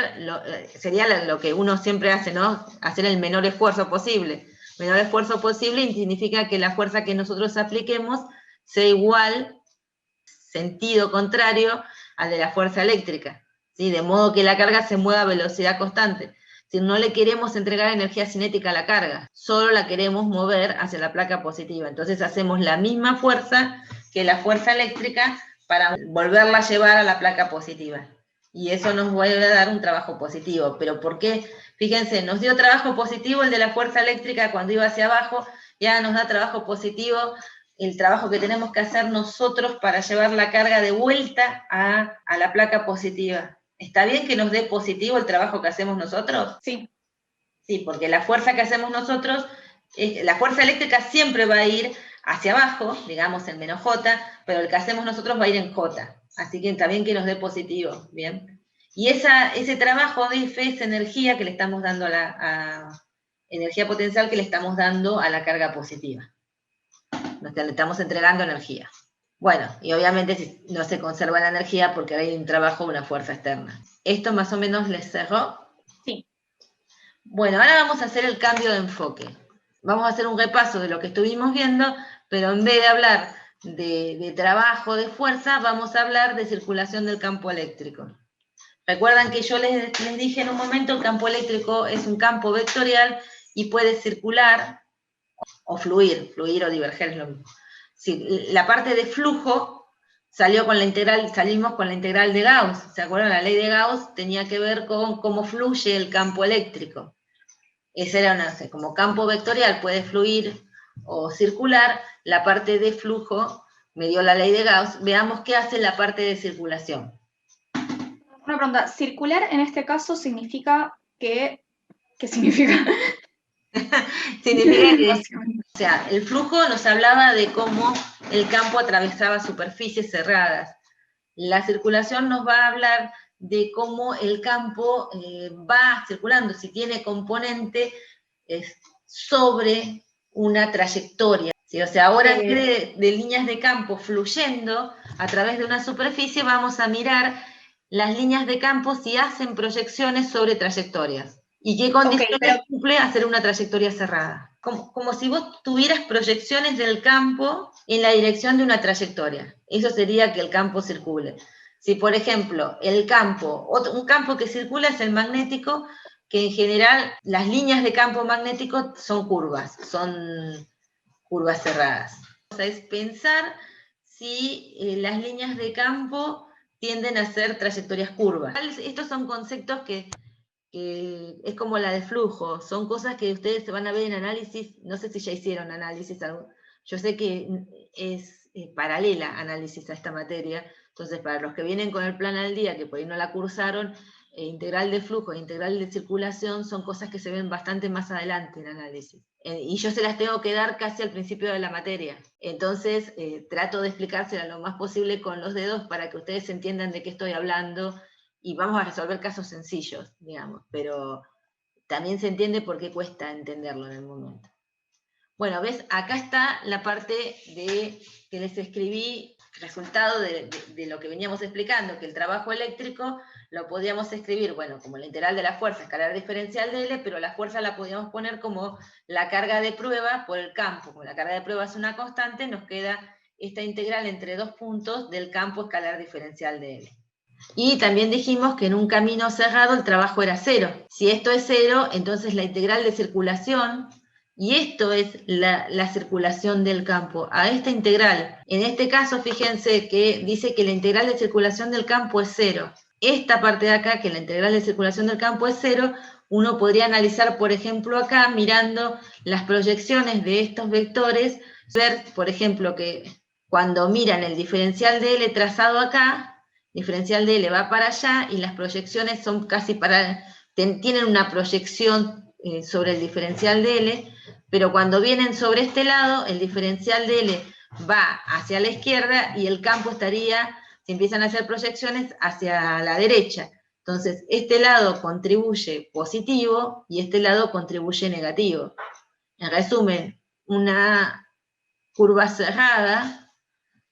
sería lo que uno siempre hace, ¿no? Hacer el menor esfuerzo posible. Menor esfuerzo posible significa que la fuerza que nosotros apliquemos sea igual, sentido contrario, al de la fuerza eléctrica, ¿sí? De modo que la carga se mueva a velocidad constante. Si no le queremos entregar energía cinética a la carga, solo la queremos mover hacia la placa positiva. Entonces hacemos la misma fuerza que la fuerza eléctrica para volverla a llevar a la placa positiva. Y eso nos vuelve a dar un trabajo positivo. ¿Pero por qué? Fíjense, nos dio trabajo positivo el de la fuerza eléctrica cuando iba hacia abajo, ya nos da trabajo positivo el trabajo que tenemos que hacer nosotros para llevar la carga de vuelta a la placa positiva. ¿Está bien que nos dé positivo el trabajo que hacemos nosotros? Sí. Sí, porque la fuerza que hacemos nosotros, la fuerza eléctrica siempre va a ir hacia abajo, digamos en menos J, pero el que hacemos nosotros va a ir en J. Así que está bien que nos dé positivo, ¿bien? Y ese trabajo de F es energía que le estamos dando energía potencial que le estamos dando a la carga positiva. Le estamos entregando energía. Bueno, y obviamente no se conserva la energía porque hay un trabajo de una fuerza externa. ¿Esto más o menos les cerró? Sí. Bueno, ahora vamos a hacer el cambio de enfoque. Vamos a hacer un repaso de lo que estuvimos viendo, pero en vez de hablar de trabajo, de fuerza, vamos a hablar de circulación del campo eléctrico. Recuerdan que yo les dije en un momento, el campo eléctrico es un campo vectorial y puede circular o fluir o diverger es lo mismo. Sí, la parte de flujo salimos con la integral de Gauss. ¿Se acuerdan? La ley de Gauss tenía que ver con cómo fluye el campo eléctrico. Esa era como campo vectorial puede fluir o circular, la parte de flujo me dio la ley de Gauss. Veamos qué hace la parte de circulación. Una pregunta, circular en este caso significa que... ¿Qué significa? Significa que, o sea, el flujo nos hablaba de cómo el campo atravesaba superficies cerradas. La circulación nos va a hablar de cómo el campo va circulando, si tiene componente sobre una trayectoria. ¿Sí? O sea, ahora en vez de líneas de campo fluyendo a través de una superficie, vamos a mirar las líneas de campo si hacen proyecciones sobre trayectorias. ¿Y qué condiciones cumple hacer una trayectoria cerrada? Como si vos tuvieras proyecciones del campo en la dirección de una trayectoria. Eso sería que el campo circule. Si, por ejemplo, un campo que circula es el magnético, que en general las líneas de campo magnético son curvas cerradas. Es pensar si las líneas de campo tienden a ser trayectorias curvas. Estos son conceptos que es como la de flujo, son cosas que ustedes se van a ver en análisis, no sé si ya hicieron análisis, yo sé que es paralela análisis a esta materia, entonces para los que vienen con el plan al día, que por ahí no la cursaron, integral de flujo e integral de circulación son cosas que se ven bastante más adelante en análisis. Y yo se las tengo que dar casi al principio de la materia. Entonces trato de explicársela lo más posible con los dedos para que ustedes entiendan de qué estoy hablando, y vamos a resolver casos sencillos, digamos, pero también se entiende por qué cuesta entenderlo en el momento. Bueno, ¿ves? Acá está la parte que les escribí, resultado de lo que veníamos explicando, que el trabajo eléctrico lo podíamos escribir, bueno, como la integral de la fuerza, escalar diferencial de L, pero la fuerza la podíamos poner como la carga de prueba por el campo. Como la carga de prueba es una constante, nos queda esta integral entre dos puntos del campo escalar diferencial de L. Y también dijimos que en un camino cerrado el trabajo era cero. Si esto es cero, entonces la integral de circulación, y esto es la circulación del campo, a esta integral. En este caso, fíjense que dice que la integral de circulación del campo es cero. Esta parte de acá, que la integral de circulación del campo es cero, uno podría analizar, por ejemplo, acá, mirando las proyecciones de estos vectores, ver, por ejemplo, que cuando miran el diferencial de L trazado acá, diferencial de L va para allá y las proyecciones son casi tienen una proyección sobre el diferencial de L, pero cuando vienen sobre este lado, el diferencial de L va hacia la izquierda y el campo estaría, si empiezan a hacer proyecciones, hacia la derecha. Entonces, este lado contribuye positivo y este lado contribuye negativo. En resumen, una curva cerrada,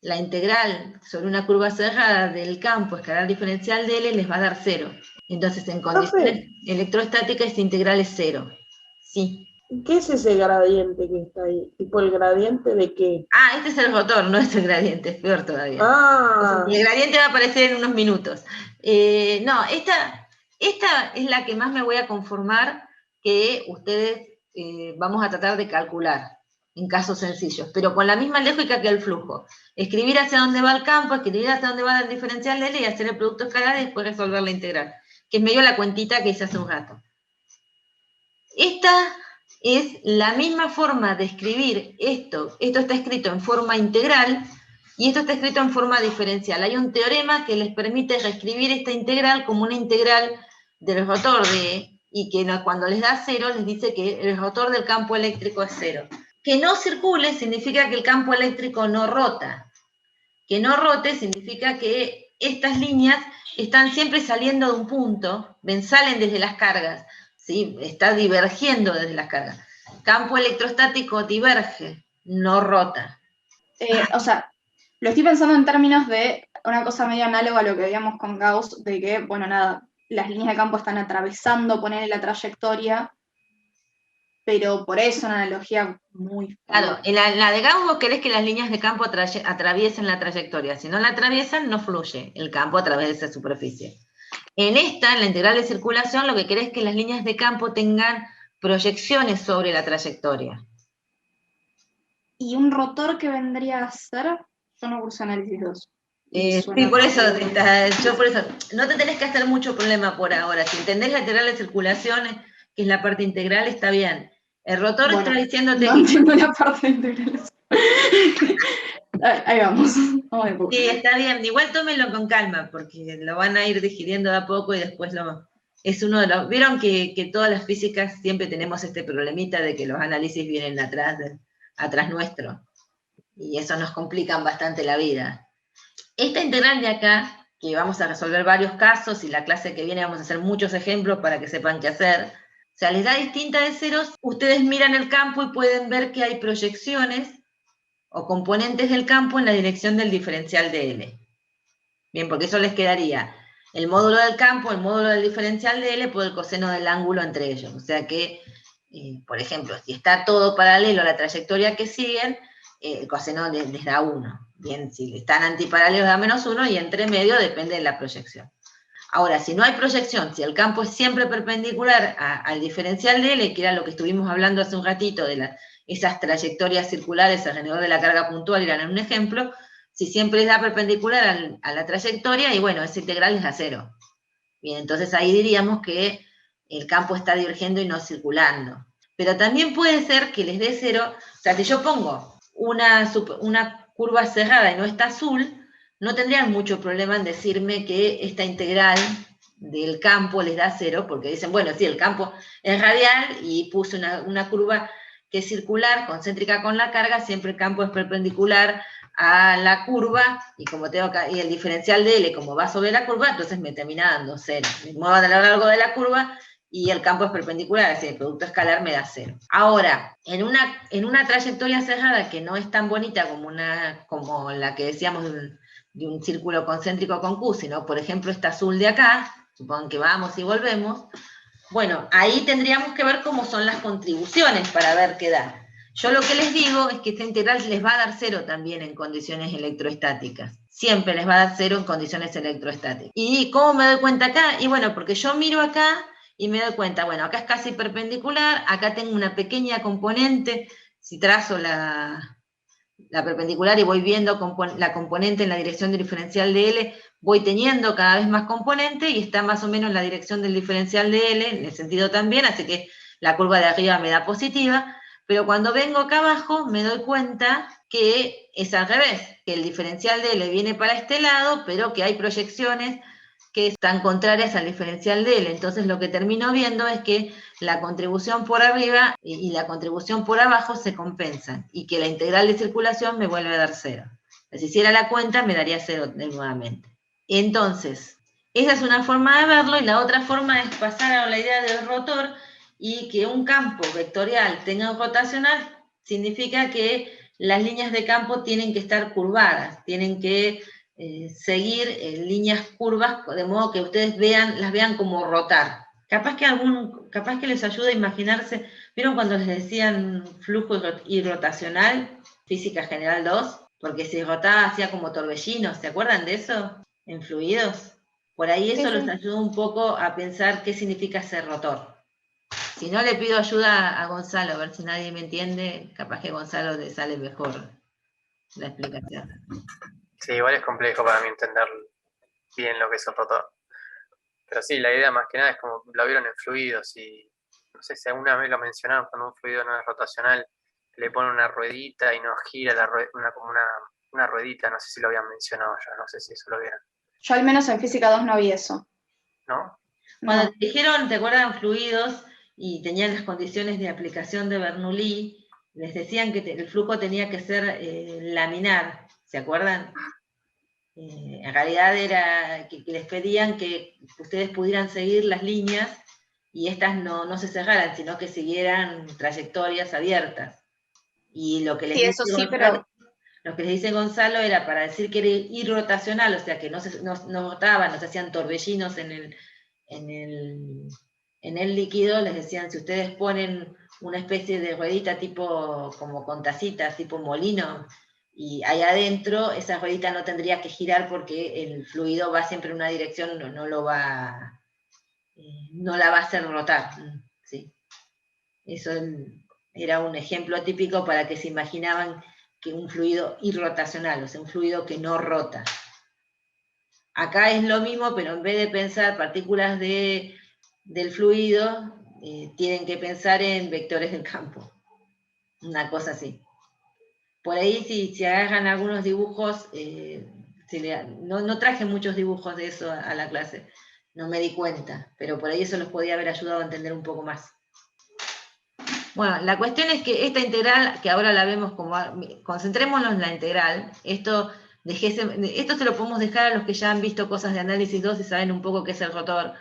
la integral sobre una curva cerrada del campo escalar diferencial de L les va a dar cero. Entonces, en condiciones electrostáticas, esta integral es cero. Sí. ¿Qué es ese gradiente que está ahí? ¿Tipo el gradiente de qué? Ah, este es el rotor, no es el gradiente, es peor todavía. Ah. El gradiente va a aparecer en unos minutos. No, esta es la que más me voy a conformar que ustedes vamos a tratar de calcular en casos sencillos, pero con la misma lógica que el flujo. Escribir hacia dónde va el campo, escribir hacia dónde va el diferencial de L y hacer el producto escalar y después resolver la integral, que es medio la cuentita que hice hace un rato. Esta es la misma forma de escribir esto. Esto está escrito en forma integral y esto está escrito en forma diferencial. Hay un teorema que les permite reescribir esta integral como una integral del rotor y que cuando les da 0 les dice que el rotor del campo eléctrico es 0. Que no circule significa que el campo eléctrico no rota. Que no rote significa que estas líneas están siempre saliendo de un punto, salen desde las cargas, ¿sí? Está divergiendo desde las cargas. Campo electrostático diverge, no rota. O sea, lo estoy pensando en términos de una cosa medio análoga a lo que veíamos con Gauss, de que, bueno, nada, las líneas de campo están atravesando, poner la trayectoria, pero por eso una analogía muy... Claro, en la de Gauss vos querés que las líneas de campo atraviesen la trayectoria. Si no la atraviesan, no fluye el campo a través de esa superficie. En la integral de circulación, lo que querés es que las líneas de campo tengan proyecciones sobre la trayectoria. ¿Y un rotor que vendría a ser? Yo no curso análisis 2. Sí, por eso, no te tenés que hacer mucho problema por ahora. Si entendés la integral de circulación, que es la parte integral, está bien. El rotor está diciéndote no entiendo la parte de integrales. Ahí vamos. Sí, está bien. Igual tómenlo con calma, porque lo van a ir digiriendo de a poco y después es uno de los... Vieron que todas las físicas siempre tenemos este problemita de que los análisis vienen atrás nuestro. Y eso nos complica bastante la vida. Esta integral de acá, que vamos a resolver varios casos, y la clase que viene vamos a hacer muchos ejemplos para que sepan qué hacer. O sea, les da distinta de ceros, ustedes miran el campo y pueden ver que hay proyecciones o componentes del campo en la dirección del diferencial de L. Bien, porque eso les quedaría el módulo del campo, el módulo del diferencial de L por el coseno del ángulo entre ellos. O sea que, por ejemplo, si está todo paralelo a la trayectoria que siguen, el coseno les da 1. Bien, si están antiparalelos da -1 y entre medio depende de la proyección. Ahora, si no hay proyección, si el campo es siempre perpendicular al diferencial de L, que era lo que estuvimos hablando hace un ratito de esas trayectorias circulares alrededor de la carga puntual, eran un ejemplo, si siempre es da perpendicular a la trayectoria, y bueno, esa integral es a 0. Bien, entonces ahí diríamos que el campo está divergiendo y no circulando. Pero también puede ser que les dé 0, o sea, si yo pongo una curva cerrada y no está azul, no tendrían mucho problema en decirme que esta integral del campo les da 0, porque dicen, bueno, sí, el campo es radial y puse una curva que es circular, concéntrica con la carga, siempre el campo es perpendicular a la curva, y como tengo acá, y el diferencial de L como va sobre la curva, entonces me termina dando 0. Me muevo a lo largo de la curva y el campo es perpendicular, así el producto escalar me da 0. Ahora, en una trayectoria cerrada que no es tan bonita como la que decíamos de un círculo concéntrico con Q, sino por ejemplo esta azul de acá, supongan que vamos y volvemos, bueno, ahí tendríamos que ver cómo son las contribuciones para ver qué da. Yo lo que les digo es que esta integral les va a dar 0 también en condiciones electrostáticas. Siempre les va a dar 0 en condiciones electrostáticas. ¿Y cómo me doy cuenta acá? Y bueno, porque yo miro acá y me doy cuenta, bueno, acá es casi perpendicular, acá tengo una pequeña componente, si trazo la perpendicular y voy viendo la componente en la dirección del diferencial de L, voy teniendo cada vez más componente y está más o menos en la dirección del diferencial de L, en el sentido también, así que la curva de arriba me da positiva, pero cuando vengo acá abajo me doy cuenta que es al revés, que el diferencial de L viene para este lado, pero que hay proyecciones que están contrarias al diferencial de L. Entonces lo que termino viendo es que la contribución por arriba y la contribución por abajo se compensan, y que la integral de circulación me vuelve a dar 0. Si hiciera la cuenta me daría 0 nuevamente. Entonces, esa es una forma de verlo, y la otra forma es pasar a la idea del rotor, y que un campo vectorial tenga un rotacional significa que las líneas de campo tienen que estar curvadas, tienen que seguir líneas curvas, de modo que ustedes las vean como rotar. Capaz que les ayuda a imaginarse, ¿vieron cuando les decían flujo y rotacional? Física General 2, porque si rotaba hacía como torbellinos, ¿se acuerdan de eso? En fluidos. Por ahí eso los ayuda un poco a pensar qué significa ser rotor. Si no, le pido ayuda a Gonzalo, a ver si nadie me entiende, capaz que a Gonzalo le sale mejor la explicación. Sí, igual es complejo para mí entender bien lo que es un rotor. Pero sí, la idea más que nada es como lo vieron en fluidos y no sé si alguna vez lo mencionaron, cuando un fluido no es rotacional, le ponen una ruedita y no gira como una ruedita, no sé si lo habían mencionado ya, no sé si eso lo vieron, Yo al menos en Física 2 no vi eso. ¿no? Cuando No. te dijeron, ¿te acuerdan fluidos? Y tenían las condiciones de aplicación de Bernoulli, les decían que el flujo tenía que ser laminar, ¿se acuerdan? En realidad era que les pedían que ustedes pudieran seguir las líneas y estas no se cerraran, sino que siguieran trayectorias abiertas. Y lo que les Sí, eso dice sí, Gonzalo, pero lo que les dice Gonzalo era para decir que era irrotacional, o sea que no botaban, no se hacían torbellinos en el líquido, les decían, si ustedes ponen una especie de ruedita tipo, como con tacitas, tipo molino, y ahí adentro, esa ruedita no tendría que girar porque el fluido va siempre en una dirección, no la va a hacer rotar. ¿Sí? Eso era un ejemplo típico para que se imaginaban que un fluido irrotacional, o sea, un fluido que no rota. Acá es lo mismo, pero en vez de pensar partículas del fluido, tienen que pensar en vectores del campo. Una cosa así. Por ahí, si agarran algunos dibujos, no traje muchos dibujos de eso a la clase, no me di cuenta, pero por ahí eso los podía haber ayudado a entender un poco más. Bueno, la cuestión es que esta integral, que ahora la vemos como, concentrémonos en la integral, esto se lo podemos dejar a los que ya han visto cosas de análisis 2 y saben un poco qué es el rotor,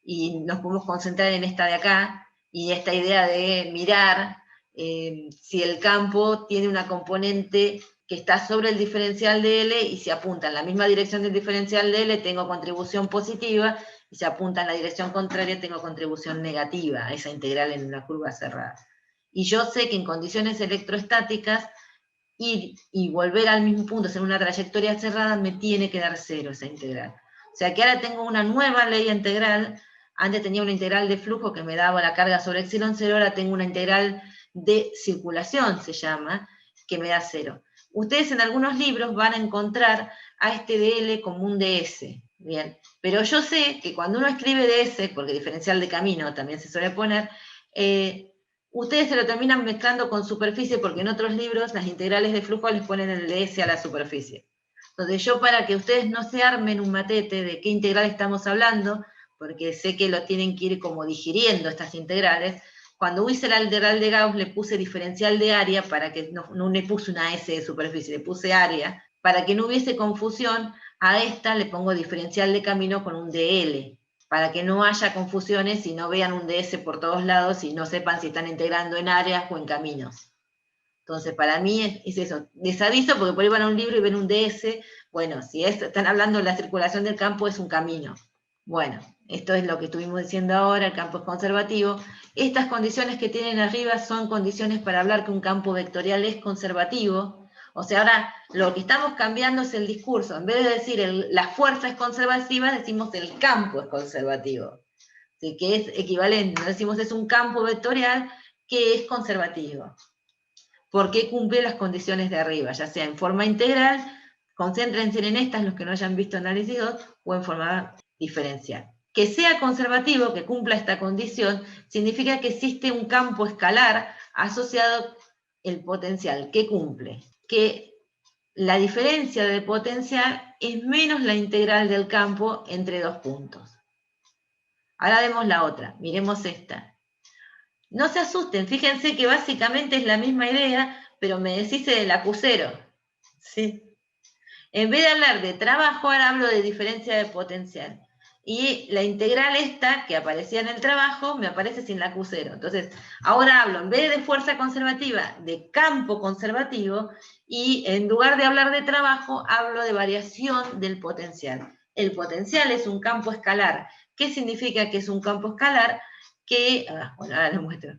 y nos podemos concentrar en esta de acá, y esta idea de mirar si el campo tiene una componente que está sobre el diferencial de L, y si apunta en la misma dirección del diferencial de L, tengo contribución positiva, y si apunta en la dirección contraria, tengo contribución negativa a esa integral en una curva cerrada. Y yo sé que en condiciones electrostáticas, ir y volver al mismo punto, hacer una trayectoria cerrada, me tiene que dar cero esa integral. O sea que ahora tengo una nueva ley integral. Antes tenía una integral de flujo que me daba la carga sobre epsilon cero, ahora tengo una integral de circulación, se llama, que me da cero. Ustedes en algunos libros van a encontrar a este dl como un ds, bien, pero yo sé que cuando uno escribe ds, porque diferencial de camino también se suele poner, ustedes se lo terminan mezclando con superficie, porque en otros libros las integrales de flujo les ponen el ds a la superficie. Entonces yo, para que ustedes no se armen un matete de qué integral estamos hablando, porque sé que lo tienen que ir como digiriendo estas integrales, cuando hice la integral de Gauss le puse diferencial de área, para que no le puse una S de superficie, le puse área, para que no hubiese confusión. A esta le pongo diferencial de camino con un dl, para que no haya confusiones y no vean un ds por todos lados y no sepan si están integrando en áreas o en caminos. Entonces, para mí es eso. Les aviso, porque por ahí van a un libro y ven un ds. Bueno, si están hablando de la circulación del campo, es un camino. Bueno, esto es lo que estuvimos diciendo ahora, el campo es conservativo. Estas condiciones que tienen arriba son condiciones para hablar que un campo vectorial es conservativo. O sea, ahora lo que estamos cambiando es el discurso. En vez de decir la fuerza es conservativa, decimos el campo es conservativo. ¿Sí? Que es equivalente. No decimos es un campo vectorial que es conservativo, porque cumple las condiciones de arriba, ya sea en forma integral, concéntrense en estas los que no hayan visto análisis 2, o en forma diferencial. Que sea conservativo, que cumpla esta condición, significa que existe un campo escalar asociado al potencial, que cumple, que la diferencia de potencial es menos la integral del campo entre dos puntos. Ahora vemos la otra, miremos esta. No se asusten, fíjense que básicamente es la misma idea, pero me deshice del acusero. ¿Sí? En vez de hablar de trabajo, ahora hablo de diferencia de potencial. Y la integral esta, que aparecía en el trabajo, me aparece sin el acusero. Entonces, ahora hablo, en vez de fuerza conservativa, de campo conservativo, y en lugar de hablar de trabajo, hablo de variación del potencial. El potencial es un campo escalar. ¿Qué significa que es un campo escalar? Que, bueno, ahora lo muestro,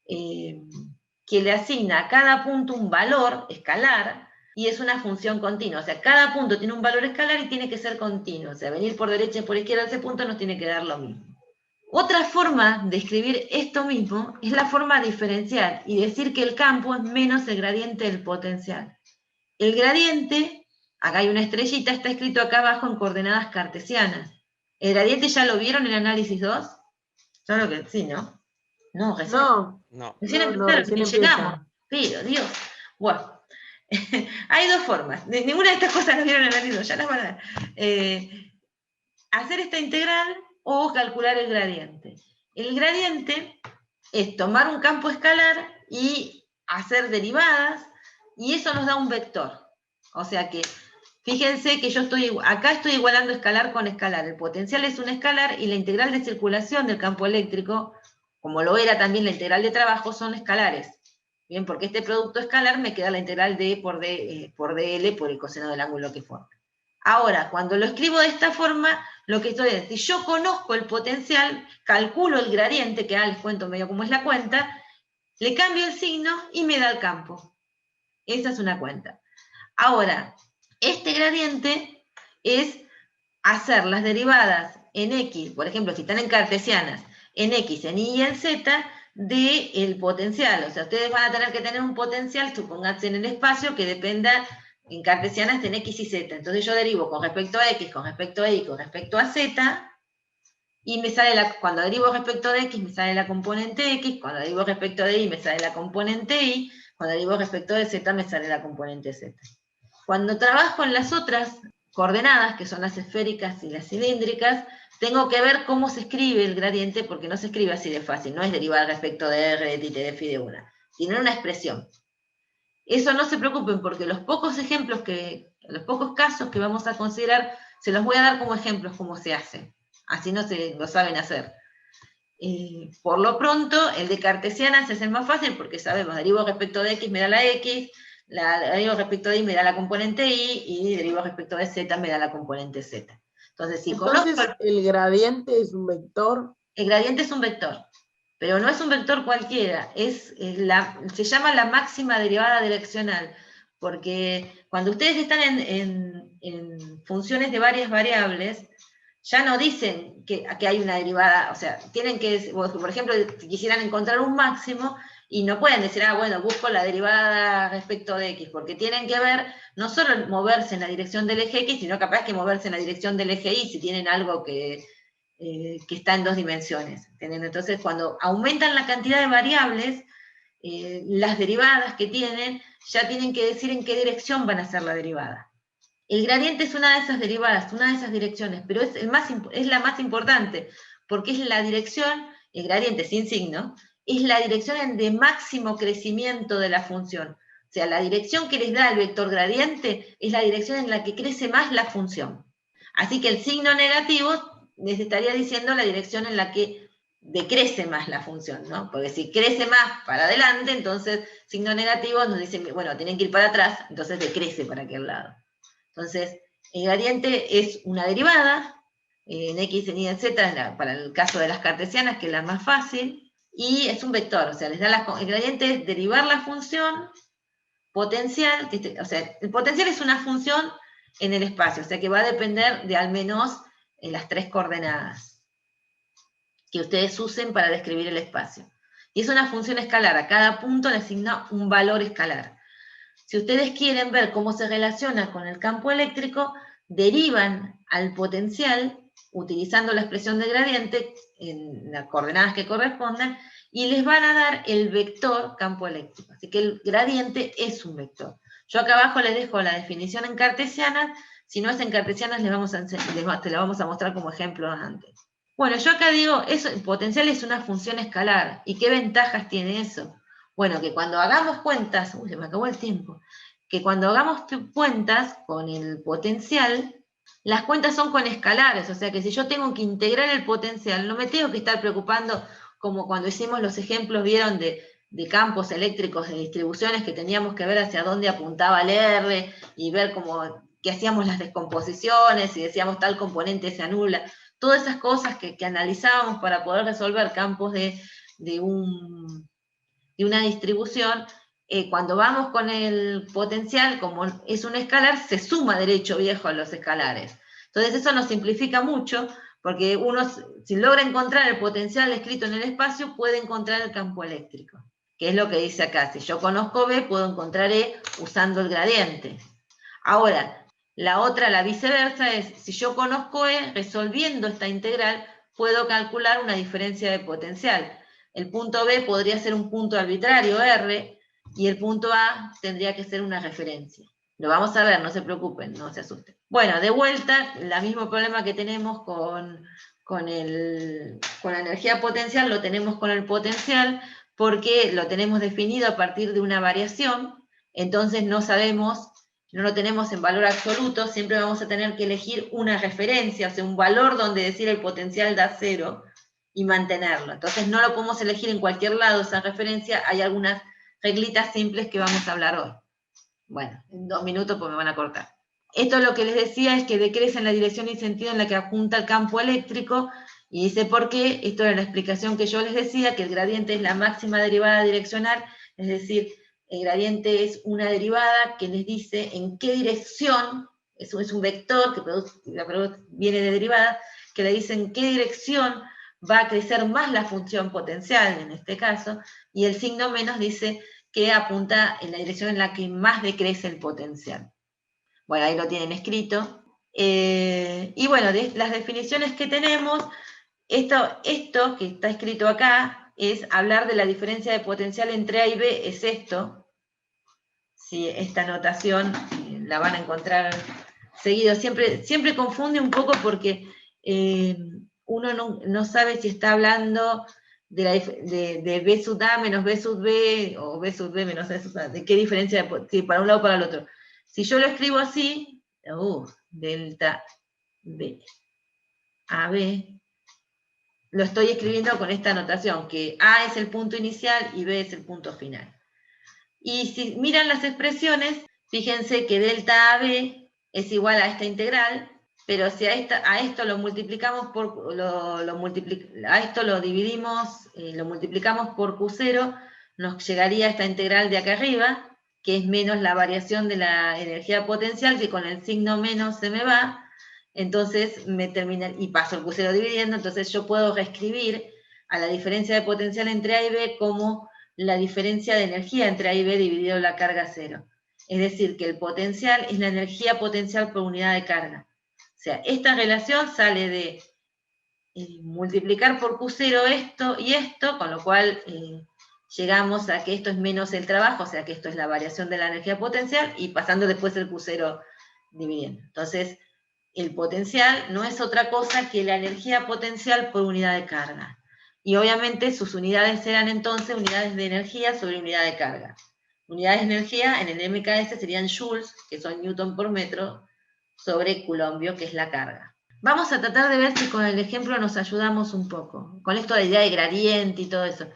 que le asigna a cada punto un valor escalar, y es una función continua. O sea, cada punto tiene un valor escalar y tiene que ser continuo. O sea, venir por derecha y por izquierda a ese punto nos tiene que dar lo mismo. Otra forma de escribir esto mismo es la forma diferencial, y decir que el campo es menos el gradiente del potencial. El gradiente, acá hay una estrellita, está escrito acá abajo en coordenadas cartesianas. ¿El gradiente ya lo vieron en análisis 2? Yo creo que sí, ¿no? No, recién, No. recién No, empezaron, recién ni empieza. llegamos. Pero, Dios. Bueno, hay dos formas. Ninguna de estas cosas las vieron en el libro, ya las van a ver. Hacer esta integral o calcular el gradiente. El gradiente es tomar un campo escalar y hacer derivadas, y eso nos da un vector. O sea que, fíjense que yo acá estoy igualando escalar con escalar. El potencial es un escalar y la integral de circulación del campo eléctrico, como lo era también la integral de trabajo, son escalares. Bien, porque este producto escalar me queda la integral de por dl por el coseno del ángulo que forma. Ahora, cuando lo escribo de esta forma, lo que estoy es, si yo conozco el potencial, calculo el gradiente, que ahora les cuento medio cómo es la cuenta, le cambio el signo y me da el campo. Esa es una cuenta. Ahora, este gradiente es hacer las derivadas en X, por ejemplo, si están en cartesianas, en X, en Y y en Z, del potencial. O sea, ustedes van a tener que tener un potencial, supónganse en el espacio, que dependa, en cartesianas en X y Z. Entonces yo derivo con respecto a X, con respecto a Y, con respecto a Z, y me sale cuando derivo respecto de X me sale la componente X, cuando derivo respecto de Y me sale la componente Y, cuando derivo respecto de Z me sale la componente Z. Cuando trabajo en las otras coordenadas, que son las esféricas y las cilíndricas, tengo que ver cómo se escribe el gradiente, porque no se escribe así de fácil, no es derivar respecto de R, de t, de phi de una, tiene una expresión. Eso no se preocupen, porque los pocos casos que vamos a considerar, se los voy a dar como ejemplos cómo se hace, así no se lo saben hacer. Por lo pronto, el de cartesianas es el más fácil, porque sabemos, derivo respecto de X me da la X, derivo respecto de Y me da la componente Y, y derivo respecto de Z me da la componente Z. Entonces, si conozco el gradiente es un vector. El gradiente es un vector, pero no es un vector cualquiera, se llama la máxima derivada direccional, porque cuando ustedes están en funciones de varias variables, ya no dicen que hay una derivada, o sea, tienen que, por ejemplo, si quisieran encontrar un máximo, y no pueden decir, bueno, busco la derivada respecto de X, porque tienen que ver, no solo moverse en la dirección del eje X, sino capaz que moverse en la dirección del eje Y, si tienen algo que está en dos dimensiones. Entonces, cuando aumentan la cantidad de variables, las derivadas que tienen, ya tienen que decir en qué dirección van a ser la derivada. El gradiente es una de esas derivadas, una de esas direcciones, pero es la más importante, porque es la dirección, el gradiente sin signo, es la dirección de máximo crecimiento de la función. O sea, la dirección que les da el vector gradiente es la dirección en la que crece más la función. Así que el signo negativo les estaría diciendo la dirección en la que decrece más la función, ¿no? Porque si crece más para adelante, entonces signo negativo nos dice, bueno, tienen que ir para atrás, entonces decrece para aquel lado. Entonces, el gradiente es una derivada, en X, en Y, en Z, para el caso de las cartesianas, que es la más fácil, y es un vector, o sea, el gradiente es derivar la función potencial, o sea, el potencial es una función en el espacio, o sea que va a depender de al menos las tres coordenadas que ustedes usen para describir el espacio. Y es una función escalar, a cada punto le asigna un valor escalar. Si ustedes quieren ver cómo se relaciona con el campo eléctrico, derivan al potencial utilizando la expresión de gradiente en las coordenadas que correspondan y les van a dar el vector campo eléctrico. Así que el gradiente es un vector. Yo acá abajo les dejo la definición en cartesianas. Si no es en cartesianas, te la vamos a mostrar como ejemplo antes. Bueno, yo acá digo, el potencial es una función escalar. ¿Y qué ventajas tiene eso? Bueno, que cuando hagamos cuentas, se me acabó el tiempo, que cuando hagamos cuentas con el potencial, las cuentas son con escalares, o sea que si yo tengo que integrar el potencial, no me tengo que estar preocupando como cuando hicimos los ejemplos, vieron, de campos eléctricos, de distribuciones, que teníamos que ver hacia dónde apuntaba el R, y ver que hacíamos las descomposiciones, y decíamos tal componente se anula, todas esas cosas que analizábamos para poder resolver campos de una distribución, cuando vamos con el potencial, como es un escalar, se suma derecho viejo a los escalares. Entonces eso nos simplifica mucho, porque uno, si logra encontrar el potencial escrito en el espacio, puede encontrar el campo eléctrico, que es lo que dice acá. Si yo conozco B, puedo encontrar E usando el gradiente. Ahora, la viceversa es, si yo conozco E, resolviendo esta integral, puedo calcular una diferencia de potencial. El punto B podría ser un punto arbitrario, R, y el punto A tendría que ser una referencia. Lo vamos a ver, no se preocupen, no se asusten. Bueno, de vuelta, el mismo problema que tenemos con la energía potencial, lo tenemos con el potencial, porque lo tenemos definido a partir de una variación, entonces no sabemos, no lo tenemos en valor absoluto, siempre vamos a tener que elegir una referencia, o sea, un valor donde decir el potencial da 0 y mantenerlo. Entonces no lo podemos elegir en cualquier lado esa referencia, hay algunas reglitas simples que vamos a hablar hoy. Bueno, en 2 minutos pues me van a cortar. Esto lo que les decía es que decrece en la dirección y sentido en la que apunta el campo eléctrico, y dice por qué. Esto era la explicación que yo les decía, que el gradiente es la máxima derivada direccional, es decir, el gradiente es una derivada que les dice en qué dirección, es un vector que viene de derivada, que le dice en qué dirección va a crecer más la función potencial, en este caso, y el signo menos dice que apunta en la dirección en la que más decrece el potencial. Bueno, ahí lo tienen escrito. Y bueno, las definiciones que tenemos, esto que está escrito acá, es hablar de la diferencia de potencial entre A y B, es esto. Sí, esta notación la van a encontrar seguido. Siempre confunde un poco porque uno no sabe si está hablando de B sub A menos B sub B, o B sub B menos B sub A, de qué diferencia para un lado o para el otro. Si yo lo escribo así, delta B a B, lo estoy escribiendo con esta notación, que A es el punto inicial y B es el punto final. Y si miran las expresiones, fíjense que delta AB es igual a esta integral, pero si a esto lo multiplicamos a esto lo dividimos, lo multiplicamos por Q0, nos llegaría a esta integral de acá arriba, que es menos la variación de la energía potencial, que con el signo menos se me va, entonces me termina, y paso el Q0 dividiendo, entonces yo puedo reescribir a la diferencia de potencial entre A y B como la diferencia de energía entre A y B dividido la carga 0. Es decir, que el potencial es la energía potencial por unidad de carga. O sea, esta relación sale de multiplicar por Q0 esto y esto, con lo cual llegamos a que esto es menos el trabajo, o sea que esto es la variación de la energía potencial, y pasando después el Q0 dividiendo. Entonces, el potencial no es otra cosa que la energía potencial por unidad de carga. Y obviamente sus unidades eran entonces unidades de energía sobre unidad de carga. Unidades de energía en el MKS serían joules, que son newton por metro, sobre coulombio, que es la carga. Vamos a tratar de ver si con el ejemplo nos ayudamos un poco, con esto de la idea de gradiente y todo eso.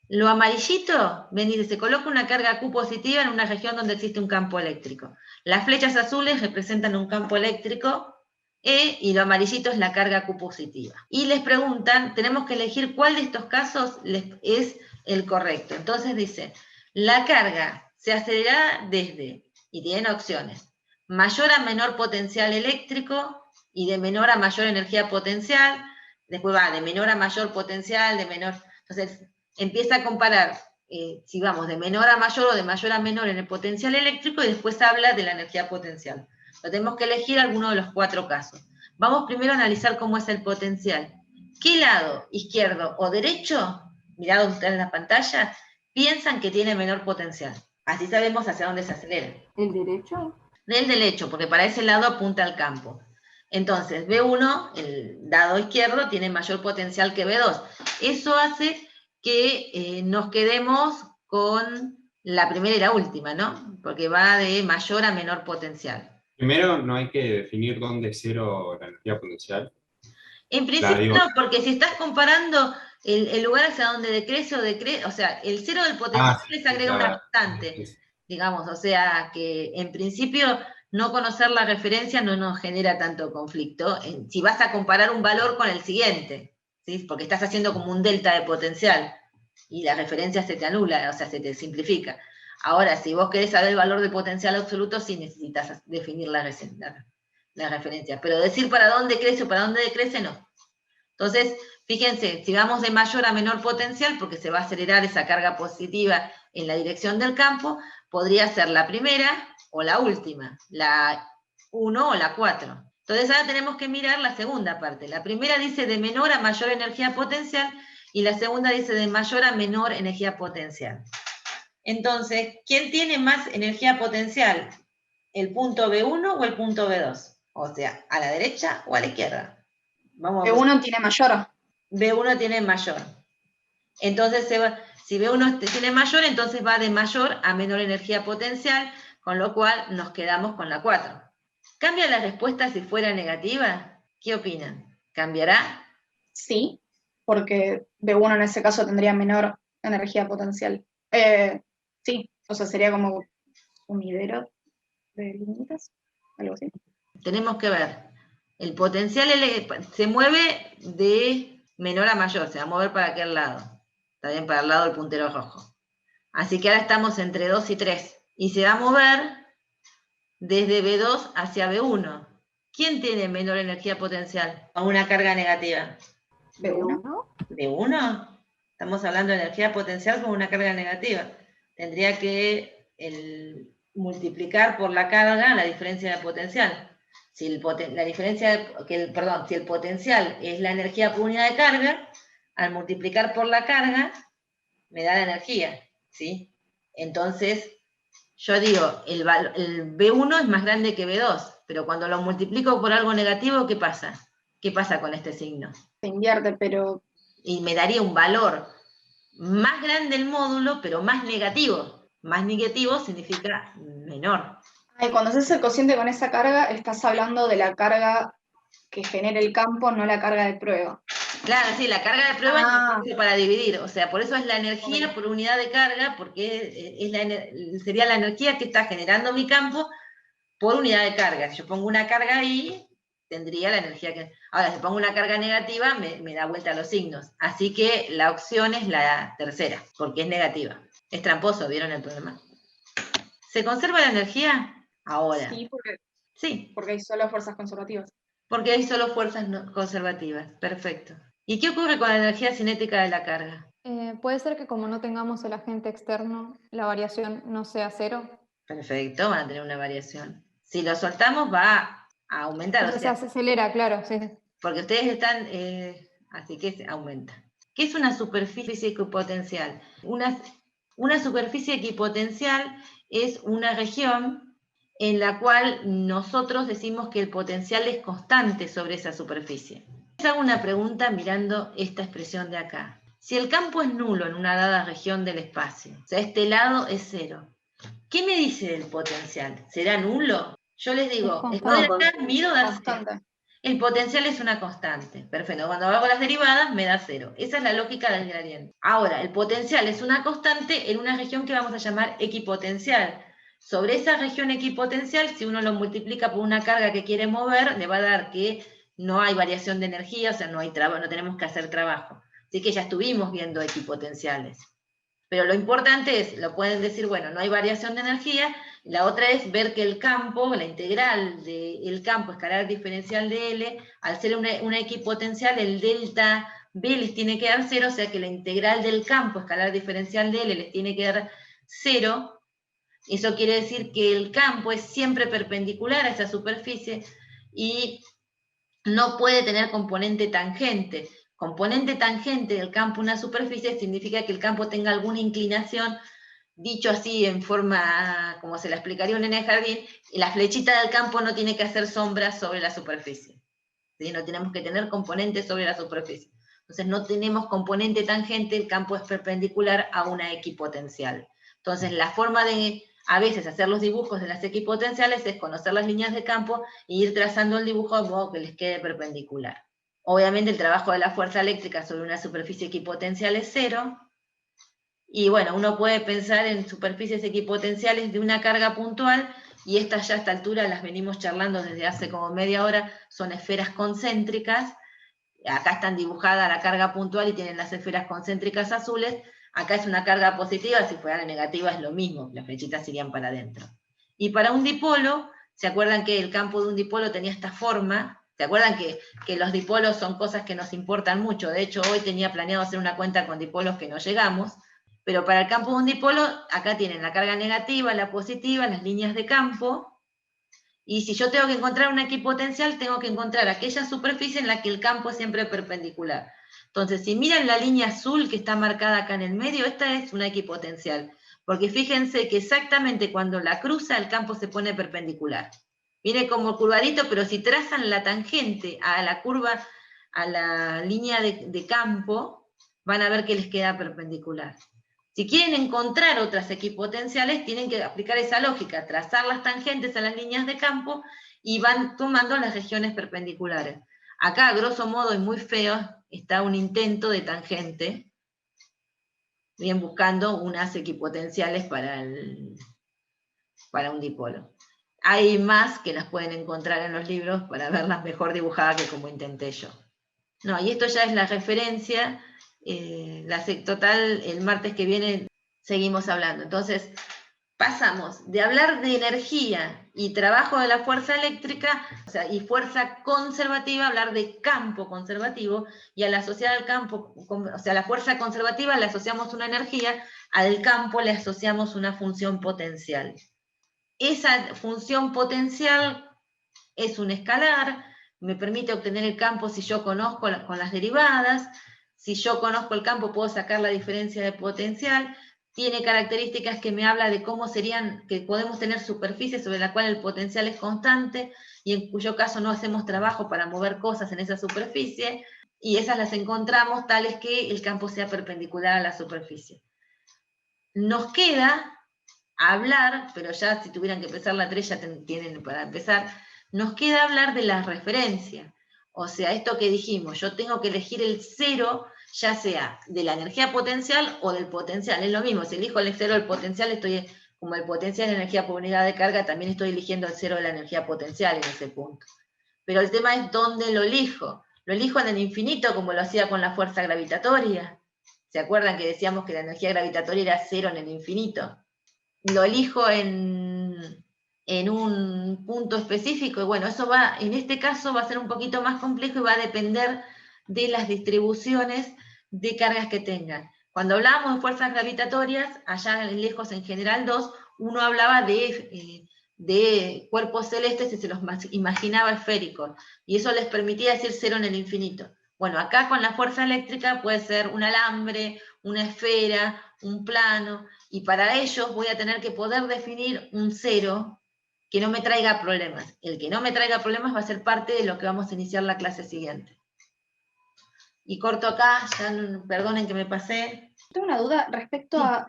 Lo amarillito, ven, dice, se coloca una carga Q positiva en una región donde existe un campo eléctrico. Las flechas azules representan un campo eléctrico, E, y lo amarillito es la carga Q positiva. Y les preguntan, tenemos que elegir cuál de estos casos es el correcto. Entonces dice, la carga se acelera desde, y tienen opciones, mayor a menor potencial eléctrico, y de menor a mayor energía potencial, después va de menor a mayor potencial, de menor... Entonces empieza a comparar si vamos de menor a mayor o de mayor a menor en el potencial eléctrico, y después habla de la energía potencial. Lo tenemos que elegir alguno de los 4 casos. Vamos primero a analizar cómo es el potencial. ¿Qué lado, izquierdo o derecho, mirado ustedes en la pantalla, piensan que tiene menor potencial? Así sabemos hacia dónde se acelera. ¿El derecho? Del derecho, porque para ese lado apunta al campo. Entonces, B1, el lado izquierdo, tiene mayor potencial que B2. Eso hace que nos quedemos con la primera y la última, ¿no? Porque va de mayor a menor potencial. Primero, no hay que definir dónde es 0 la energía potencial. En principio no, porque si estás comparando el lugar hacia donde decrece, o sea, el 0 del potencial les agrega una constante, digamos, o sea, que en principio no conocer la referencia no nos genera tanto conflicto, si vas a comparar un valor con el siguiente, ¿sí? Porque estás haciendo como un delta de potencial, y la referencia se te anula, o sea, se te simplifica. Ahora, si vos querés saber el valor de potencial absoluto, sí necesitas definir la referencia. Pero decir para dónde crece o para dónde decrece, no. Entonces, fíjense, si vamos de mayor a menor potencial, porque se va a acelerar esa carga positiva en la dirección del campo, podría ser la primera o la última, la 1 o la 4. Entonces ahora tenemos que mirar la segunda parte. La primera dice de menor a mayor energía potencial, y la segunda dice de mayor a menor energía potencial. Entonces, ¿quién tiene más energía potencial? ¿El punto B1 o el punto B2? O sea, ¿a la derecha o a la izquierda? Vamos a B1 tiene mayor. B1 tiene mayor. Entonces, si B1 tiene mayor, entonces va de mayor a menor energía potencial, con lo cual nos quedamos con la 4. ¿Cambia la respuesta si fuera negativa? ¿Qué opinan? ¿Cambiará? Sí, porque B1 en ese caso tendría menor energía potencial. Sí, o sea, sería como unidero de límites, algo así. Tenemos que ver. El potencial se mueve de menor a mayor, se va a mover para aquel lado. Está bien, para el lado del puntero rojo. Así que ahora estamos entre 2 y 3. Y se va a mover desde B2 hacia B1. ¿Quién tiene menor energía potencial con una carga negativa? B1. ¿B1? Estamos hablando de energía potencial con una carga negativa. Tendría que multiplicar por la carga la diferencia de potencial. Si el potencial es la energía por unidad de carga, al multiplicar por la carga, me da la energía, ¿sí? Entonces, yo digo, el B1 es más grande que B2, pero cuando lo multiplico por algo negativo, ¿qué pasa? ¿Qué pasa con este signo? Se invierte, pero... Y me daría un valor más grande el módulo, pero más negativo. Más negativo significa menor. Ay, cuando haces el cociente con esa carga, estás hablando de la carga que genera el campo, no la carga de prueba. Claro, sí, la carga de prueba es para dividir, o sea, por eso es la energía por unidad de carga, porque sería la energía que está generando mi campo por unidad de carga. Si yo pongo una carga ahí, tendría la energía que... Ahora, si pongo una carga negativa, me da vuelta los signos. Así que la opción es la tercera, porque es negativa. Es tramposo, ¿vieron el problema? ¿Se conserva la energía? Ahora. Sí, porque hay solo fuerzas conservativas. Porque hay solo fuerzas conservativas, perfecto. ¿Y qué ocurre con la energía cinética de la carga? Puede ser que como no tengamos el agente externo, la variación no sea 0. Perfecto, van a tener una variación. Si lo soltamos va a aumentar. O sea, se acelera, claro, sí. Porque ustedes están, así que aumenta. ¿Qué es una superficie equipotencial? Una superficie equipotencial es una región en la cual nosotros decimos que el potencial es constante sobre esa superficie. Les hago una pregunta mirando esta expresión de acá. Si el campo es nulo en una dada región del espacio, o sea, este lado es 0, ¿qué me dice del potencial? ¿Será nulo? Yo les digo, mido da 0. El potencial es una constante. Perfecto. Cuando hago las derivadas me da 0. Esa es la lógica del gradiente. Ahora, el potencial es una constante en una región que vamos a llamar equipotencial. Sobre esa región equipotencial, si uno lo multiplica por una carga que quiere mover, le va a dar que no hay variación de energía, o sea, no tenemos que hacer trabajo. Así que ya estuvimos viendo equipotenciales. Pero lo importante es, lo pueden decir, bueno, no hay variación de energía. La otra es ver que el campo, la integral del campo escalar diferencial de L, al ser una equipotencial, el delta B les tiene que dar 0, o sea que la integral del campo escalar diferencial de L les tiene que dar 0. Eso quiere decir que el campo es siempre perpendicular a esa superficie y no puede tener componente tangente. Componente tangente del campo una superficie significa que el campo tenga alguna inclinación, dicho así en forma, como se la explicaría un nene de jardín, y la flechita del campo no tiene que hacer sombra sobre la superficie. ¿Sí? No tenemos que tener componente sobre la superficie. Entonces no tenemos componente tangente, el campo es perpendicular a una equipotencial. Entonces la forma de a veces hacer los dibujos de las equipotenciales es conocer las líneas de campo e ir trazando el dibujo de modo que les quede perpendicular. Obviamente el trabajo de la fuerza eléctrica sobre una superficie equipotencial es 0, y bueno, uno puede pensar en superficies equipotenciales de una carga puntual, y estas ya a esta altura las venimos charlando desde hace como media hora, son esferas concéntricas. Acá están dibujadas la carga puntual y tienen las esferas concéntricas azules. Acá es una carga positiva, si fuera negativa es lo mismo, las flechitas irían para adentro. Y para un dipolo, ¿se acuerdan que el campo de un dipolo tenía esta forma? ¿Se acuerdan que los dipolos son cosas que nos importan mucho? De hecho, hoy tenía planeado hacer una cuenta con dipolos que no llegamos, pero para el campo de un dipolo, acá tienen la carga negativa, la positiva, las líneas de campo, Y si yo tengo que encontrar una equipotencial, tengo que encontrar aquella superficie en la que el campo es siempre perpendicular. Entonces, si miran la línea azul que está marcada acá en el medio, esta es una equipotencial. Porque fíjense que exactamente cuando la cruza, el campo se pone perpendicular. Viene como curvadito, pero si trazan la tangente a la curva, a la línea de campo, van a ver que les queda perpendicular. Si quieren encontrar otras equipotenciales, tienen que aplicar esa lógica, trazar las tangentes a las líneas de campo y van tomando las regiones perpendiculares. Acá, a grosso modo y muy feo, está un intento de tangente, bien buscando unas equipotenciales para un dipolo. Hay más que las pueden encontrar en los libros para verlas mejor dibujadas que como intenté yo. No, y esto ya es la referencia. Total, el martes que viene seguimos hablando. Entonces, pasamos de hablar de energía y trabajo de la fuerza eléctrica, o sea, y fuerza conservativa, a hablar de campo conservativo, y al asociar al campo, o sea, a la fuerza conservativa le asociamos una energía, al campo le asociamos una función potencial. Esa función potencial es un escalar, me permite obtener el campo si yo conozco con las derivadas. Si yo conozco el campo, puedo sacar la diferencia de potencial. Tiene características que me habla de cómo serían, que podemos tener superficies sobre la cual el potencial es constante, y en cuyo caso no hacemos trabajo para mover cosas en esa superficie, y esas las encontramos tales que el campo sea perpendicular a la superficie. Nos queda hablar, pero ya si tuvieran que empezar la 3 ya tienen para empezar, nos queda hablar de la referencia. O sea, esto que dijimos, yo tengo que elegir el cero, ya sea de la energía potencial o del potencial. Es lo mismo, si elijo el cero del potencial, estoy, como el potencial de energía por unidad de carga, también estoy eligiendo el cero de la energía potencial en ese punto. Pero el tema es dónde lo elijo. Lo elijo en el infinito, como lo hacía con la fuerza gravitatoria. ¿Se acuerdan que decíamos que la energía gravitatoria era cero en el infinito? Lo elijo en un punto específico, y bueno, eso va, en este caso va a ser un poquito más complejo y va a depender de las distribuciones de cargas que tengan. Cuando hablábamos de fuerzas gravitatorias, allá lejos en general 2, uno hablaba de cuerpos celestes y se los imaginaba esféricos, y eso les permitía decir cero en el infinito. Bueno, acá con la fuerza eléctrica puede ser un alambre, una esfera, un plano, y para ello voy a tener que poder definir un cero que no me traiga problemas. El que no me traiga problemas va a ser parte de lo que vamos a iniciar la clase siguiente. Y corto acá, ya perdonen que me pasé. Tengo una duda respecto a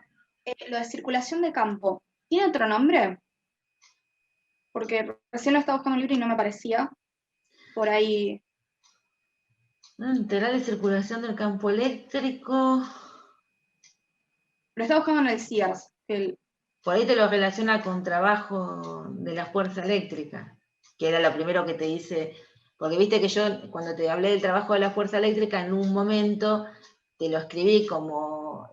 lo de circulación de campo. ¿Tiene otro nombre? Porque recién lo estaba buscando en el libro y no me parecía. Por ahí. Integral de circulación del campo eléctrico. Lo estaba buscando en el CIAS. Por ahí te lo relaciona con trabajo de la fuerza eléctrica, que era lo primero que te dice, porque viste que yo cuando te hablé del trabajo de la fuerza eléctrica, en un momento te lo escribí como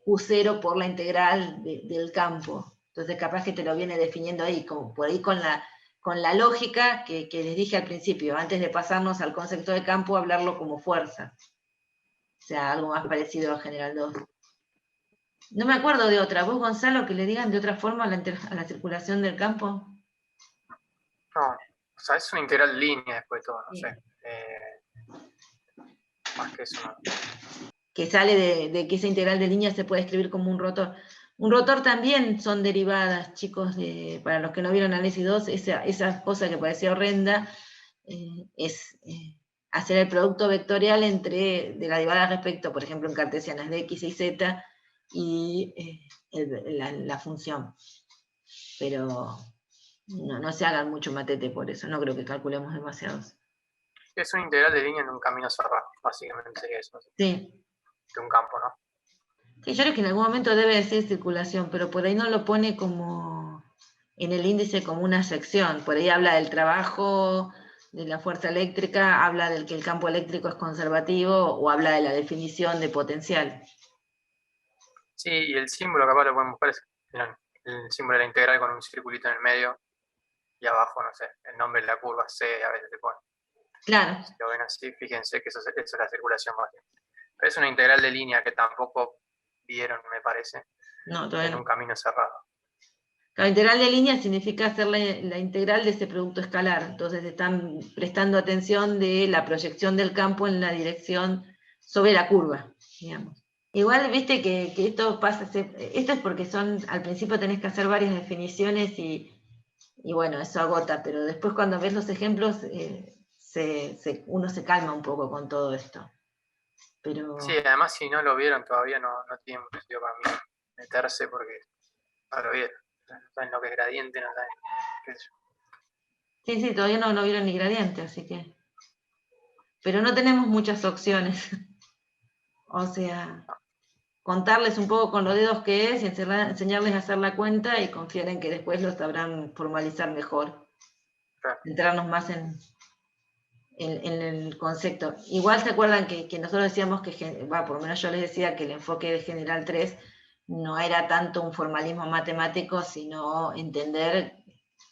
Q0 por la integral del campo. Entonces capaz que te lo viene definiendo ahí, como por ahí con la lógica que les dije al principio, antes de pasarnos al concepto de campo, hablarlo como fuerza. O sea, algo más parecido a General 2. No me acuerdo de otra. ¿Vos, Gonzalo, que le digan de otra forma a la circulación del campo? No, o sea, es una integral de línea después de todo, no Sí. sé. Más que eso, no. Que sale de que esa integral de línea se puede escribir como un rotor. Un rotor también son derivadas, chicos, para los que no vieron análisis 2, esa cosa que parecía horrenda es hacer el producto vectorial de la derivada respecto, por ejemplo, en cartesianas de x y z, y la función. Pero no se hagan mucho matete por eso, no creo que calculemos demasiados. Es una integral de línea en un camino cerrado, básicamente sería eso. Sí. De un campo, ¿no? Sí, yo creo que en algún momento debe decir circulación, pero por ahí no lo pone como en el índice como una sección. Por ahí habla del trabajo, de la fuerza eléctrica, habla del que el campo eléctrico es conservativo, o habla de la definición de potencial. Sí, y el símbolo capaz lo podemos buscar, es el símbolo de la integral con un circulito en el medio, y abajo, no sé, el nombre de la curva C a veces se pone. Claro. Si lo ven así, fíjense que eso es la circulación básica. Pero es una integral de línea que tampoco vieron, me parece, No, todavía en no. un camino cerrado. La integral de línea significa hacer la integral de ese producto escalar, entonces están prestando atención de la proyección del campo en la dirección sobre la curva, digamos. Igual, viste que esto pasa, esto es porque al principio tenés que hacer varias definiciones y bueno, eso agota, pero después cuando ves los ejemplos, uno se calma un poco con todo esto. Pero... Sí, además si no lo vieron todavía no tiene mucho sentido para mí meterse porque no lo vieron. No saben lo que es gradiente, no saben qué sé yo. Sí, todavía no vieron ni gradiente, así que... Pero no tenemos muchas opciones. O sea, contarles un poco con los dedos qué es y enseñarles a hacer la cuenta y confiar en que después lo sabrán formalizar mejor. Claro. Entrarnos más en el concepto. Igual se acuerdan que nosotros decíamos que, por lo menos yo les decía que el enfoque de General 3 no era tanto un formalismo matemático, sino entender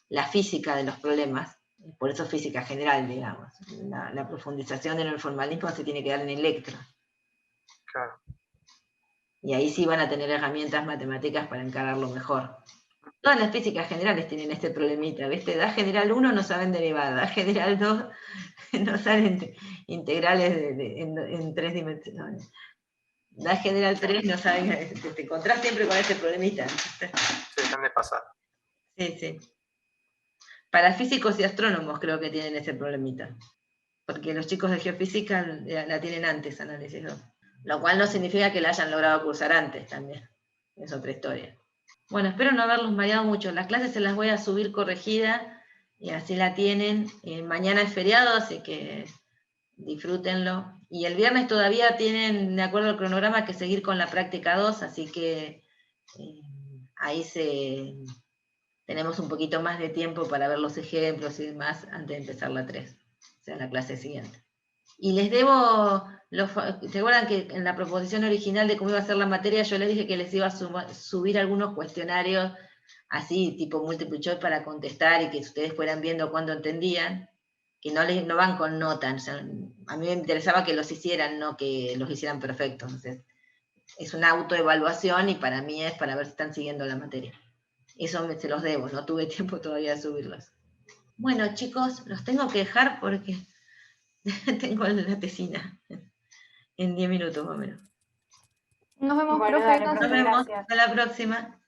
la física de los problemas. Por eso física general, digamos. La profundización en el formalismo se tiene que dar en electro. Claro. Y ahí sí van a tener herramientas matemáticas para encararlo mejor. Todas las físicas generales tienen este problemita, ¿viste? Da general 1 no saben derivada, da general 2 no saben integrales en 3 dimensiones. Da general 3 no saben, te encontrás siempre con este problemita. Sí, están desfasados. Sí. Para físicos y astrónomos creo que tienen ese problemita. Porque los chicos de geofísica la tienen antes, análisis 2. Lo cual no significa que la hayan logrado cursar antes también. Es otra historia. Bueno, espero no haberlos mareado mucho. Las clases se las voy a subir corregida y así la tienen. Mañana es feriado, así que disfrútenlo. Y el viernes todavía tienen, de acuerdo al cronograma, que seguir con la práctica 2, así que ahí tenemos un poquito más de tiempo para ver los ejemplos y demás antes de empezar la 3, o sea, la clase siguiente. Y les debo, ¿se acuerdan que en la proposición original de cómo iba a ser la materia, yo les dije que les iba a subir algunos cuestionarios así, tipo multiple choice para contestar y que ustedes fueran viendo cuándo entendían, que no van con notas, o sea, a mí me interesaba que los hicieran, no que los hicieran perfectos. Entonces, es una autoevaluación y para mí es para ver si están siguiendo la materia. Eso se los debo, no tuve tiempo todavía de subirlos. Bueno, chicos, los tengo que dejar porque tengo la tesina en 10 minutos más o menos. Nos vemos, Bueno, profe. dale, Gracias. Nos profe, vemos, gracias. hasta la próxima.